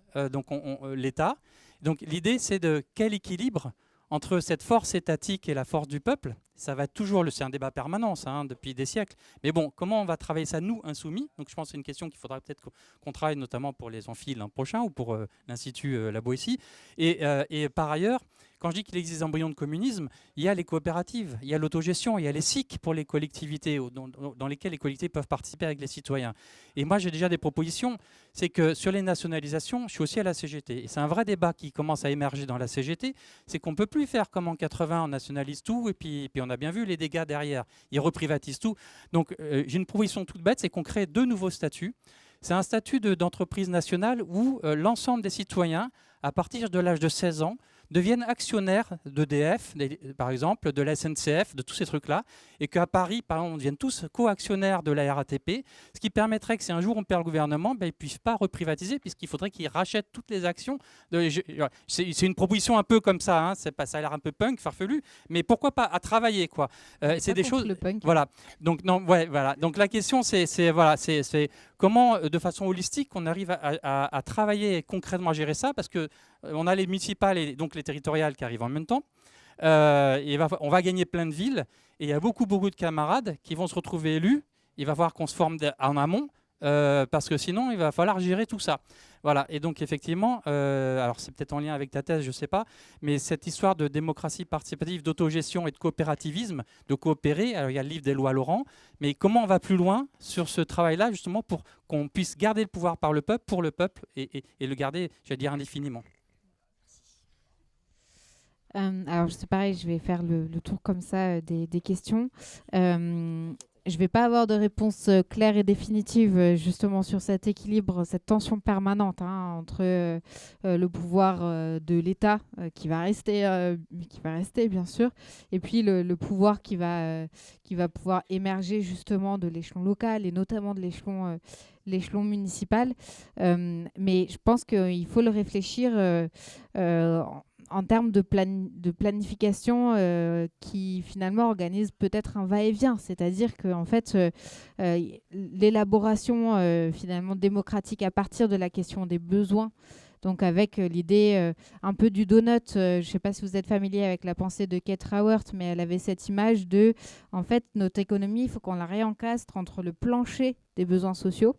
Speaker 7: l'État. Donc l'idée, c'est de quel équilibre entre cette force étatique et la force du peuple. Ça va toujours, c'est un débat permanent, ça, hein, depuis des siècles. Mais bon, comment on va travailler ça, nous, insoumis ? Donc je pense que c'est une question qu'il faudra peut-être qu'on travaille, notamment pour les amphis l'an prochain, ou pour l'Institut La Boétie. Et par ailleurs, quand je dis qu'il existe des embryons de communisme, il y a les coopératives, il y a l'autogestion, il y a les SIC pour les collectivités, dans lesquelles les collectivités peuvent participer avec les citoyens. Et moi, j'ai déjà des propositions. C'est que sur les nationalisations, je suis aussi à la CGT. Et c'est un vrai débat qui commence à émerger dans la CGT. C'est qu'on ne peut plus faire comme en 80, on nationalise tout, et puis on a bien vu les dégâts derrière. Ils reprivatisent tout. Donc, j'ai une proposition toute bête, c'est qu'on crée 2 nouveaux statuts. C'est un statut d'entreprise nationale où l'ensemble des citoyens, à partir de l'âge de 16 ans, deviennent actionnaires d'EDF, par exemple, de la SNCF, de tous ces trucs-là, et qu'à Paris, par exemple, on devienne tous co-actionnaires de la RATP, ce qui permettrait que si un jour on perd le gouvernement, ben, ils ne puissent pas reprivatiser, puisqu'il faudrait qu'ils rachètent toutes les actions. C'est une proposition un peu comme ça, hein, ça a l'air un peu punk, farfelu, mais pourquoi pas à travailler, quoi. C'est des choses.
Speaker 1: Le punk.
Speaker 7: Voilà. Donc, non, ouais, voilà. Donc la question, c'est comment, de façon holistique, on arrive à travailler et concrètement à gérer ça, parce que on a les municipales et donc les territoriales qui arrivent en même temps. On va gagner plein de villes et il y a beaucoup de camarades qui vont se retrouver élus. Il va falloir qu'on se forme en amont parce que sinon il va falloir gérer tout ça. Voilà. Et donc effectivement, alors c'est peut-être en lien avec ta thèse, je ne sais pas, mais cette histoire de démocratie participative, d'autogestion et de coopérativisme, de coopérer. Alors il y a le livre d'Éloi Laurent, mais comment on va plus loin sur ce travail-là justement pour qu'on puisse garder le pouvoir par le peuple, pour le peuple et le garder, j'allais dire, indéfiniment.
Speaker 1: Alors c'est pareil, je vais faire le tour comme ça des questions. Je ne vais pas avoir de réponse claire et définitive justement sur cet équilibre, cette tension permanente entre le pouvoir de l'État qui va rester bien sûr, et puis le pouvoir qui va pouvoir émerger justement de l'échelon local et notamment de l'échelon municipal. Mais je pense qu'il faut le réfléchir en termes de planification qui finalement organise peut-être un va-et-vient. C'est-à-dire qu'en fait, l'élaboration finalement démocratique à partir de la question des besoins, donc avec l'idée un peu du donut, je ne sais pas si vous êtes familier avec la pensée de Kate Raworth, mais elle avait cette image de, en fait, notre économie, il faut qu'on la réencastre entre le plancher des besoins sociaux.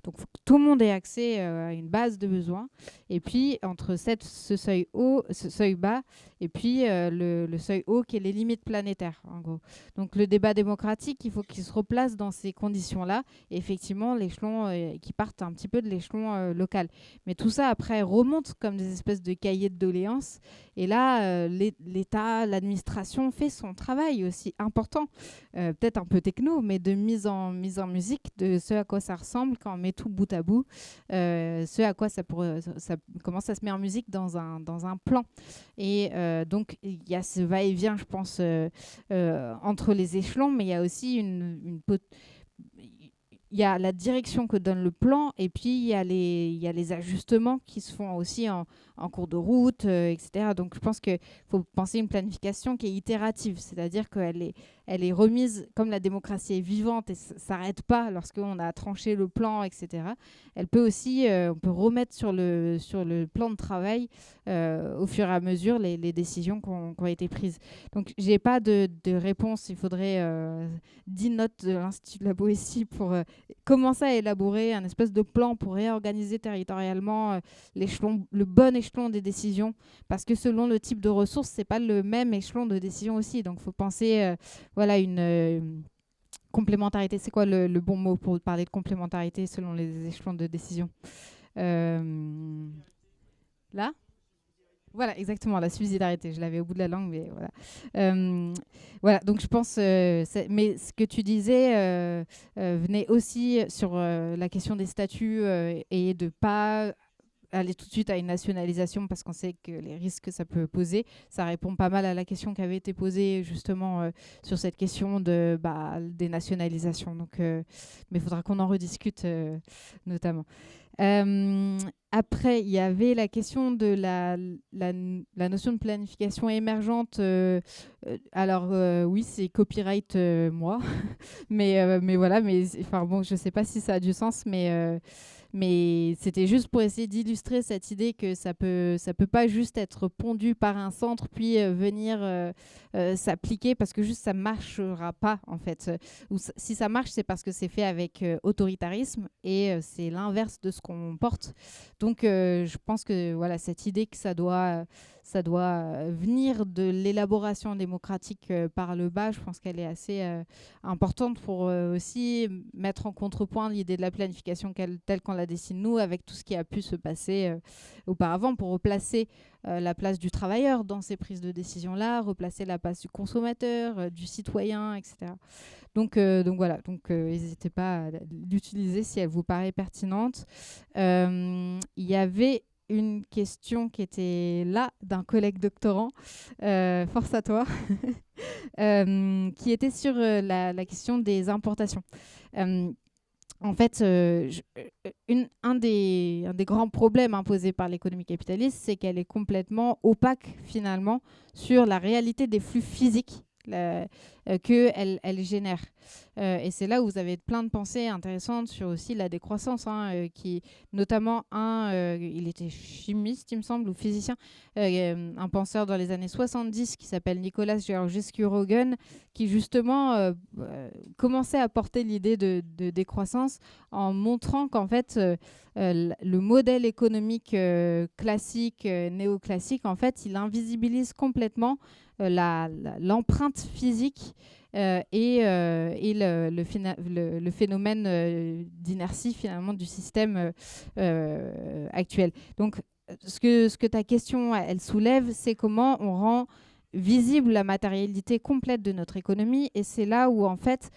Speaker 1: Donc, il faut que tout le monde ait accès à une base de besoins. Et puis, entre ce seuil haut, ce seuil bas, et puis le seuil haut qui est les limites planétaires, en gros. Donc, le débat démocratique, il faut qu'il se replace dans ces conditions-là. Et effectivement, l'échelon qui parte un petit peu de l'échelon local. Mais tout ça, après, remonte comme des espèces de cahiers de doléances. Et là, l'État, l'administration fait son travail aussi important, peut-être un peu techno, mais de mise en musique de ce à quoi ça ressemble quand on met tout bout à bout, ce à quoi comment ça se met en musique dans un plan. Et donc, il y a ce va-et-vient, je pense, entre les échelons, mais il y a aussi il y a la direction que donne le plan et puis il y a les ajustements qui se font aussi en cours de route, etc. Donc, je pense qu'il faut penser une planification qui est itérative, c'est-à-dire qu'elle est remise, comme la démocratie est vivante et ne s'arrête pas lorsqu'on a tranché le plan, etc. Elle peut aussi, on peut remettre sur le plan de travail au fur et à mesure les décisions qui ont été prises. Donc, je n'ai pas de réponse. Il faudrait 10 notes de l'Institut de la Boétie pour commencer à élaborer un espèce de plan pour réorganiser territorialement le bon échelon des décisions, parce que selon le type de ressources, c'est pas le même échelon de décision aussi. Donc, il faut penser, une complémentarité. C'est quoi le bon mot pour parler de complémentarité selon les échelons de décision? Là? Voilà, exactement, la subsidiarité. Je l'avais au bout de la langue, mais voilà. Voilà, donc je pense... mais ce que tu disais venait aussi sur la question des statuts et de ne pas aller tout de suite à une nationalisation parce qu'on sait que les risques que ça peut poser. Ça répond pas mal à la question qui avait été posée justement sur cette question des nationalisations. Donc, mais il faudra qu'on en rediscute notamment. Après, il y avait la question de la notion de planification émergente. Alors, oui, c'est copyright moi. mais voilà, bon, je ne sais pas si ça a du sens, mais c'était juste pour essayer d'illustrer cette idée que ça peut pas juste être pondu par un centre puis venir s'appliquer parce que juste ça marchera pas en fait. Ou si ça marche, c'est parce que c'est fait avec autoritarisme et c'est l'inverse de ce qu'on porte. Donc je pense que voilà, cette idée que ça doit ça doit venir de l'élaboration démocratique par le bas. Je pense qu'elle est assez importante pour aussi mettre en contrepoint l'idée de la planification telle qu'on la dessine nous, avec tout ce qui a pu se passer auparavant, pour replacer la place du travailleur dans ces prises de décision-là, replacer la place du consommateur, du citoyen, etc. Donc voilà, n'hésitez pas à l'utiliser si elle vous paraît pertinente. Il y avait une question qui était là d'un collègue doctorant, force à toi, qui était sur la question des importations. En fait, un des grands problèmes imposés par l'économie capitaliste, c'est qu'elle est complètement opaque finalement sur la réalité des flux physiques qu'elle génère. Et c'est là où vous avez plein de pensées intéressantes sur aussi la décroissance, qui notamment il était chimiste, il me semble, ou physicien, un penseur dans les années 70 qui s'appelle Nicolas Georgescu-Roegen, qui justement commençait à porter l'idée de décroissance en montrant qu'en fait le modèle économique classique, néoclassique, en fait, il invisibilise complètement l'empreinte physique et le phénomène d'inertie finalement du système actuel. Donc, ce que ta question elle soulève, c'est comment on rend visible la matérialité complète de notre économie, et c'est là où en fait,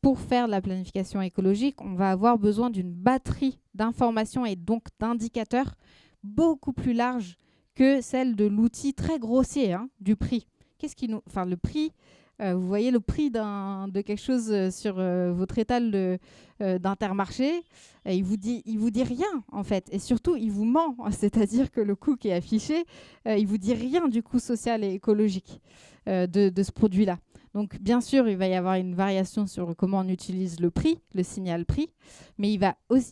Speaker 1: pour faire de la planification écologique, on va avoir besoin d'une batterie d'informations et donc d'indicateurs beaucoup plus large que celle de l'outil très grossier du prix. Le prix, vous voyez le prix de quelque chose sur votre étal d'Intermarché, il vous dit rien en fait, et surtout il vous ment, c'est-à-dire que le coût qui est affiché, il vous dit rien du coût social et écologique de ce produit-là. Donc bien sûr, il va y avoir une variation sur comment on utilise le prix, le signal prix, mais il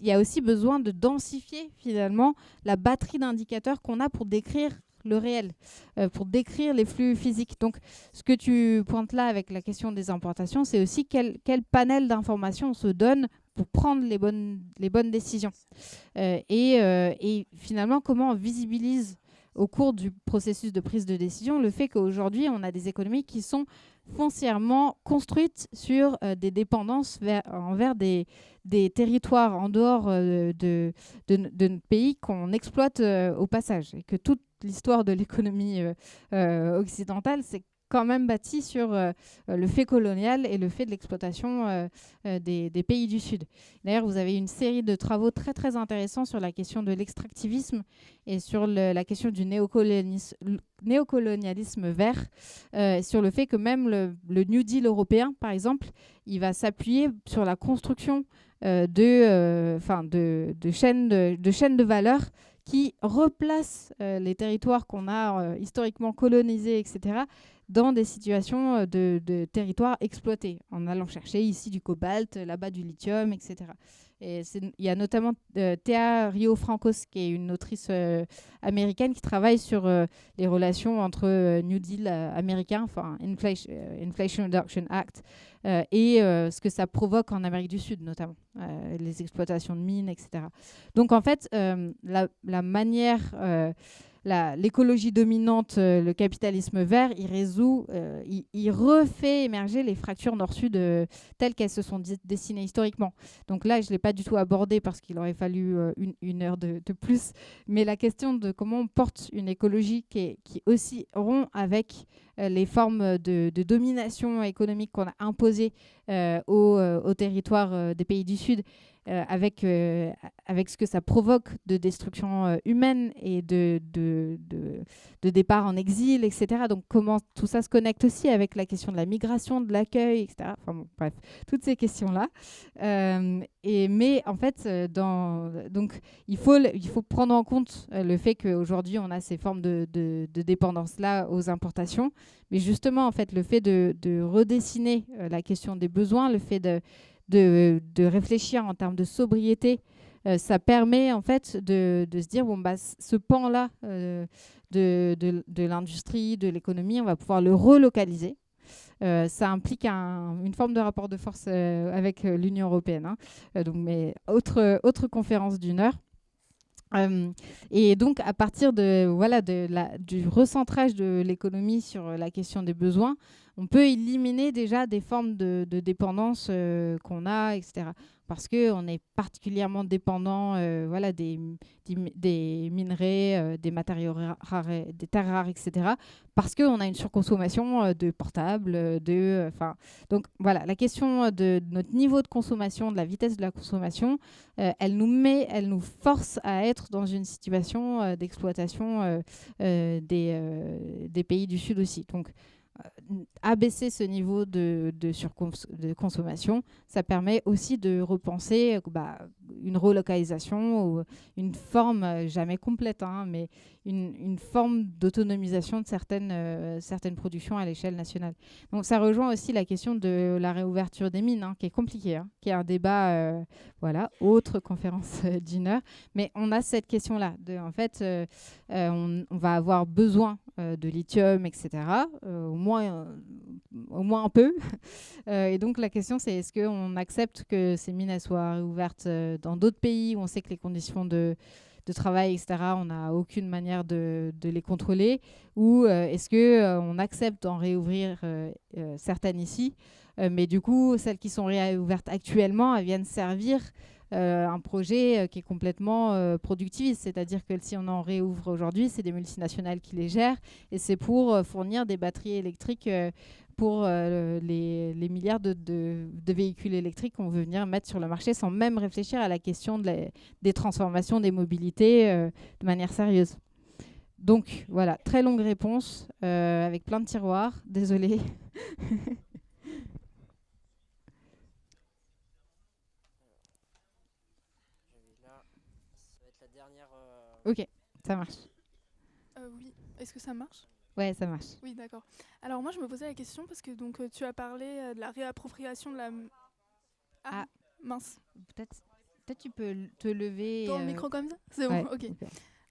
Speaker 1: y a aussi besoin de densifier finalement la batterie d'indicateurs qu'on a pour décrire le réel, pour décrire les flux physiques. Donc, ce que tu pointes là avec la question des importations, c'est aussi quel panel d'informations on se donne pour prendre les bonnes décisions. Et finalement, comment on visibilise au cours du processus de prise de décision le fait qu'aujourd'hui, on a des économies qui sont foncièrement construites sur des dépendances envers des territoires en dehors de notre pays qu'on exploite au passage, et que toute l'histoire de l'économie occidentale, c'est quand même bâti sur le fait colonial et le fait de l'exploitation des pays du Sud. D'ailleurs, vous avez une série de travaux très très intéressants sur la question de l'extractivisme et sur la question du néocolonialisme vert, sur le fait que même le New Deal européen, par exemple, il va s'appuyer sur la construction de chaînes de valeur qui replacent les territoires qu'on a historiquement colonisés, etc., dans des situations de territoires exploités, en allant chercher ici du cobalt, là-bas du lithium, etc. Et il y a notamment Thea Rio-Francos, qui est une autrice américaine qui travaille sur les relations entre New Deal américain, enfin Inflation Reduction Act, et ce que ça provoque en Amérique du Sud, notamment, les exploitations de mines, etc. Donc en fait, la manière... l'écologie dominante, le capitalisme vert, il refait émerger les fractures nord-sud telles qu'elles se sont dessinées historiquement. Donc là, je ne l'ai pas du tout abordé parce qu'il aurait fallu une heure de plus. Mais la question de comment on porte une écologie qui aussi rompt avec les formes de domination économique qu'on a imposées au territoire des pays du Sud, avec ce que ça provoque de destruction humaine et de départ en exil, etc. Donc comment tout ça se connecte aussi avec la question de la migration, de l'accueil, etc. Enfin bon, bref, toutes ces questions-là. Mais en fait, donc il faut prendre en compte le fait qu'aujourd'hui, on a ces formes de dépendance-là aux importations. Mais justement, en fait, le fait de redessiner la question des besoins, le fait de réfléchir en termes de sobriété, ça permet en fait de se dire ce pan-là de l'industrie, de l'économie, on va pouvoir le relocaliser. Ça implique une forme de rapport de force avec l'Union européenne. Mais autre conférence d'1 heure. Et donc, à partir du recentrage de l'économie sur la question des besoins, on peut éliminer déjà des formes de dépendance qu'on a, etc. Parce qu'on est particulièrement dépendant des minerais, des matériaux rares, des terres rares, etc. Parce qu'on a une surconsommation de portables, donc voilà, la question de notre niveau de consommation, de la vitesse de la consommation, elle nous force à être dans une situation d'exploitation des pays du Sud aussi. Donc, abaisser ce niveau de consommation, ça permet aussi de repenser une relocalisation ou une forme, jamais complète, mais une forme d'autonomisation de certaines productions à l'échelle nationale. Donc ça rejoint aussi la question de la réouverture des mines, qui est compliquée, qui est un débat, autre conférence d'une heure. Mais on a cette question-là. On va avoir besoin de lithium, etc., au moins un peu. Et donc la question, c'est est-ce qu'on accepte que ces mines soient réouvertes dans d'autres pays où on sait que les conditions de travail, etc., on n'a aucune manière de les contrôler, ou est-ce qu'on accepte d'en réouvrir certaines ici, mais du coup, celles qui sont réouvertes actuellement, elles viennent servir un projet qui est complètement productiviste, c'est-à-dire que si on en réouvre aujourd'hui, c'est des multinationales qui les gèrent, et c'est pour fournir des batteries électriques pour les milliards de véhicules électriques qu'on veut venir mettre sur le marché sans même réfléchir à la question des transformations des mobilités de manière sérieuse. Donc voilà, très longue réponse avec plein de tiroirs, désolée. Ok, ça marche.
Speaker 8: Oui, est-ce que ça marche ?
Speaker 1: Ouais, ça marche.
Speaker 8: Oui, d'accord. Alors moi, je me posais la question parce que donc tu as parlé de la réappropriation de la... Ah, mince.
Speaker 1: Peut-être tu peux te lever.
Speaker 8: Dans le micro comme ça ? C'est bon,
Speaker 1: ouais,
Speaker 8: ok.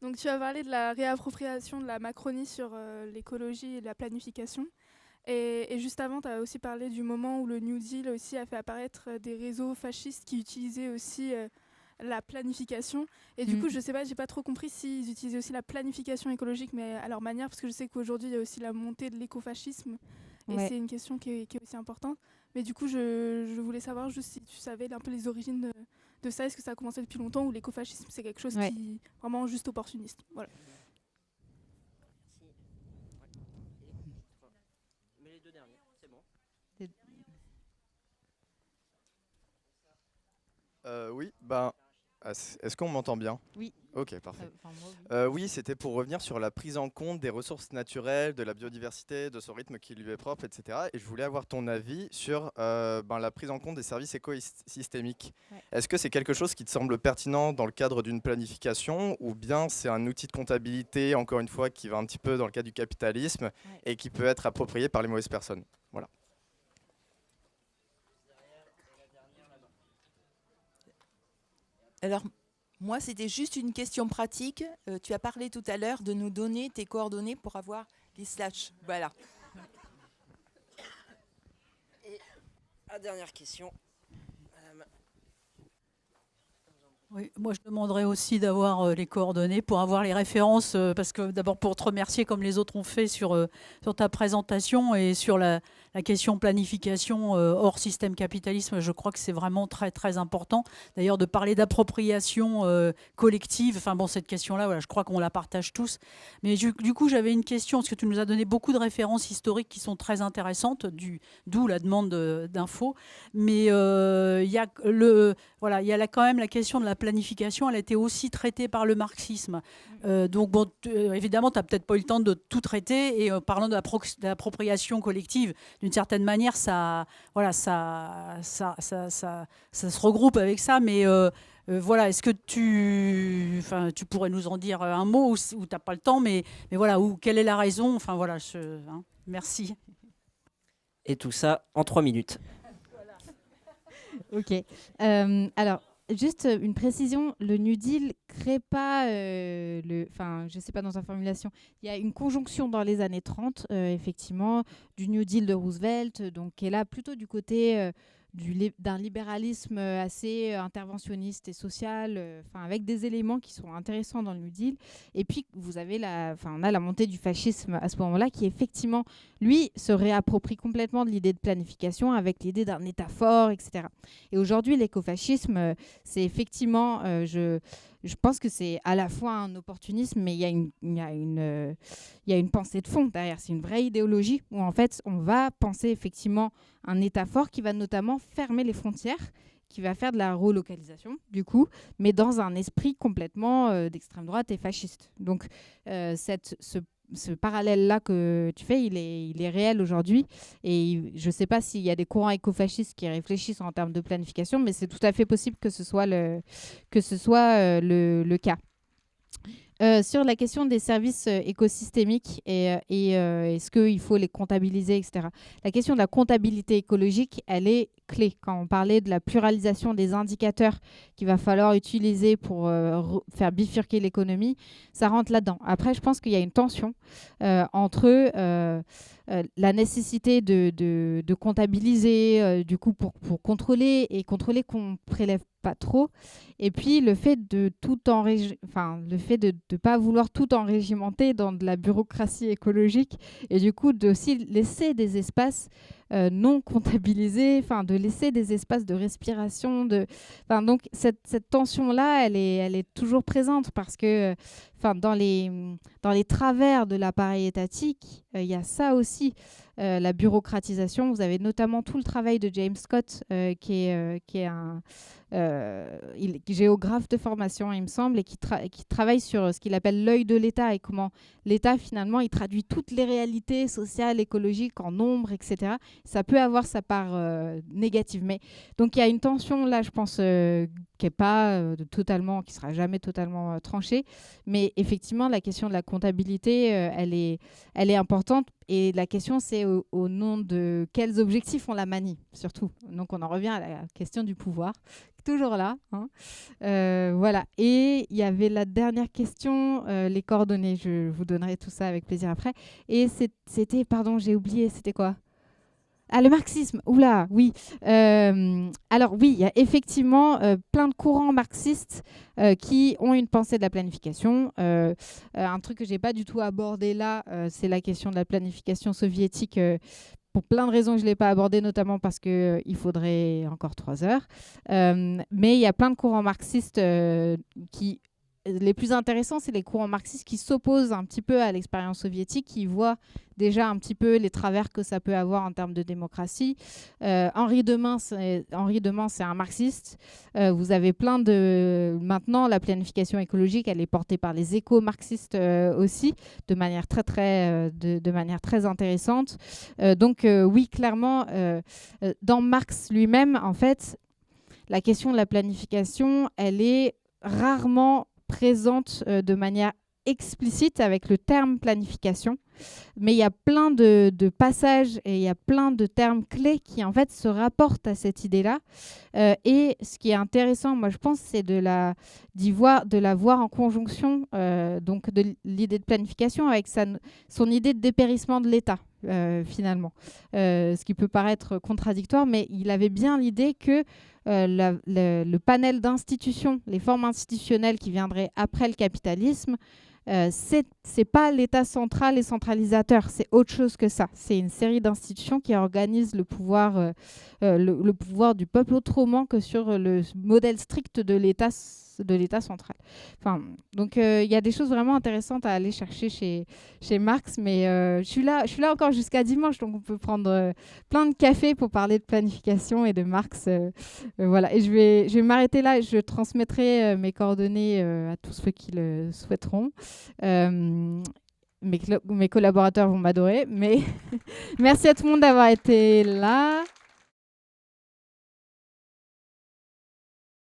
Speaker 8: Donc tu as parlé de la réappropriation de la Macronie sur l'écologie et la planification. Et juste avant, tu as aussi parlé du moment où le New Deal aussi a fait apparaître des réseaux fascistes qui utilisaient aussi la planification. Et du coup, je sais pas, j'ai pas trop compris s'ils utilisaient aussi la planification écologique, mais à leur manière, parce que je sais qu'aujourd'hui, il y a aussi la montée de l'écofascisme. Et c'est une question qui est aussi importante. Mais du coup, je voulais savoir juste si tu savais un peu les origines de ça. Est-ce que ça a commencé depuis longtemps ou l'écofascisme, c'est quelque chose qui est vraiment juste opportuniste ? Voilà.
Speaker 9: Mais les deux derniers, c'est bon.
Speaker 10: Oui, est-ce qu'on m'entend bien ?
Speaker 1: Oui.
Speaker 10: Ok, parfait. Oui, c'était pour revenir sur la prise en compte des ressources naturelles, de la biodiversité, de son rythme qui lui est propre, etc. Et je voulais avoir ton avis sur la prise en compte des services écosystémiques. Ouais. Est-ce que c'est quelque chose qui te semble pertinent dans le cadre d'une planification, ou bien c'est un outil de comptabilité, encore une fois, qui va un petit peu dans le cadre du capitalisme et qui peut être approprié par les mauvaises personnes ? Voilà.
Speaker 11: Alors, moi, c'était juste une question pratique. Tu as parlé tout à l'heure de nous donner tes coordonnées pour avoir les slash. Voilà.
Speaker 9: Et la dernière question, madame.
Speaker 12: Oui, moi je demanderais aussi d'avoir les coordonnées pour avoir les références, parce que d'abord pour te remercier comme les autres ont fait sur ta présentation et sur la question planification hors système capitalisme, je crois que c'est vraiment très très important. D'ailleurs de parler d'appropriation collective, enfin bon cette question-là, voilà, je crois qu'on la partage tous. Mais du coup j'avais une question, parce que tu nous as donné beaucoup de références historiques qui sont très intéressantes, d'où la demande d'infos. Mais il y a quand même la question de la planification, elle a été aussi traitée par le marxisme. Donc bon, évidemment, tu n'as peut-être pas eu le temps de tout traiter. Et parlant de l'appropriation collective, d'une certaine manière, ça se regroupe avec ça. Mais voilà, est-ce que tu pourrais nous en dire un mot, ou tu n'as pas le temps, mais voilà, quelle est la raison ? Enfin voilà, merci.
Speaker 9: Et tout ça en 3 minutes.
Speaker 1: Ok. Alors, juste une précision, le New Deal crée pas je sais pas dans sa formulation, il y a une conjonction dans les années 30, effectivement, du New Deal de Roosevelt, donc qui est là plutôt du côté d'un libéralisme assez interventionniste et social, avec des éléments qui sont intéressants dans le New Deal. Et puis, on a la montée du fascisme à ce moment-là, qui effectivement, lui, se réapproprie complètement de l'idée de planification avec l'idée d'un État fort, etc. Et aujourd'hui, l'écofascisme, c'est effectivement, je pense que c'est à la fois un opportunisme, mais il y a une pensée de fond derrière. C'est une vraie idéologie où en fait on va penser effectivement un État fort qui va notamment fermer les frontières, qui va faire de la relocalisation du coup, mais dans un esprit complètement d'extrême droite et fasciste. Donc ce parallèle-là que tu fais, il est réel aujourd'hui. Et je ne sais pas s'il y a des courants écofascistes qui réfléchissent en termes de planification, mais c'est tout à fait possible que ce soit le cas. Sur la question des services écosystémiques et est-ce qu'il faut les comptabiliser, etc. La question de la comptabilité écologique, elle est clé. Quand on parlait de la pluralisation des indicateurs qu'il va falloir utiliser pour faire bifurquer l'économie, ça rentre là-dedans. Après, je pense qu'il y a une tension entre la nécessité de comptabiliser du coup pour contrôler qu'on ne prélève pas trop, et puis le fait de ne pas vouloir tout enrégimenter dans de la bureaucratie écologique, et du coup aussi laisser des espaces non comptabilisés, de laisser des espaces de respiration. Donc cette tension-là, elle est toujours présente parce que dans les travers de l'appareil étatique, il y a ça aussi, la bureaucratisation. Vous avez notamment tout le travail de James Scott, qui est un géographe de formation, il me semble, et qui travaille sur ce qu'il appelle l'œil de l'État et comment l'État, finalement, il traduit toutes les réalités sociales, écologiques en nombre, etc. Ça peut avoir sa part négative. Mais donc, il y a une tension, là, je pense, qui sera jamais totalement tranchée. Mais effectivement, la question de la comptabilité, elle est importante. Et la question, c'est au nom de quels objectifs on la manie, surtout. Donc, on en revient à la question du pouvoir. Toujours là. Voilà. Et il y avait la dernière question, les coordonnées. Je vous donnerai tout ça avec plaisir après. Et c'était, pardon, j'ai oublié, c'était quoi ? Ah, le marxisme. Oula, oui. Alors oui, il y a effectivement plein de courants marxistes qui ont une pensée de la planification. Un truc que je n'ai pas du tout abordé là, c'est la question de la planification soviétique. Pour plein de raisons que je ne l'ai pas abordé, notamment parce qu'il faudrait encore 3 heures. Mais il y a plein de courants marxistes qui... Les plus intéressants, c'est les courants marxistes qui s'opposent un petit peu à l'expérience soviétique, qui voient déjà un petit peu les travers que ça peut avoir en termes de démocratie. Henri Demain, c'est un marxiste. Vous avez plein de... Maintenant, la planification écologique, elle est portée par les éco-marxistes aussi, de manière très intéressante. Donc oui, clairement, dans Marx lui-même, en fait, la question de la planification, elle est rarement présente de manière explicite avec le terme planification, mais il y a plein de passages et il y a plein de termes clés qui en fait se rapportent à cette idée-là. Et ce qui est intéressant, moi je pense, c'est de la voir en conjonction donc de l'idée de planification avec son idée de dépérissement de l'État. Finalement, ce qui peut paraître contradictoire, mais il avait bien l'idée que le panel d'institutions, les formes institutionnelles qui viendraient après le capitalisme, c'est pas l'État central et centralisateur, c'est autre chose que ça. C'est une série d'institutions qui organisent le pouvoir du peuple autrement que sur le modèle strict de l'État central. Donc il y a des choses vraiment intéressantes à aller chercher chez Marx, mais je suis là encore jusqu'à dimanche, donc on peut prendre plein de café pour parler de planification et de Marx. Voilà, et je vais m'arrêter là. Je transmettrai mes coordonnées à tous ceux qui le souhaiteront. Mes collaborateurs vont m'adorer, mais merci à tout le monde d'avoir été là.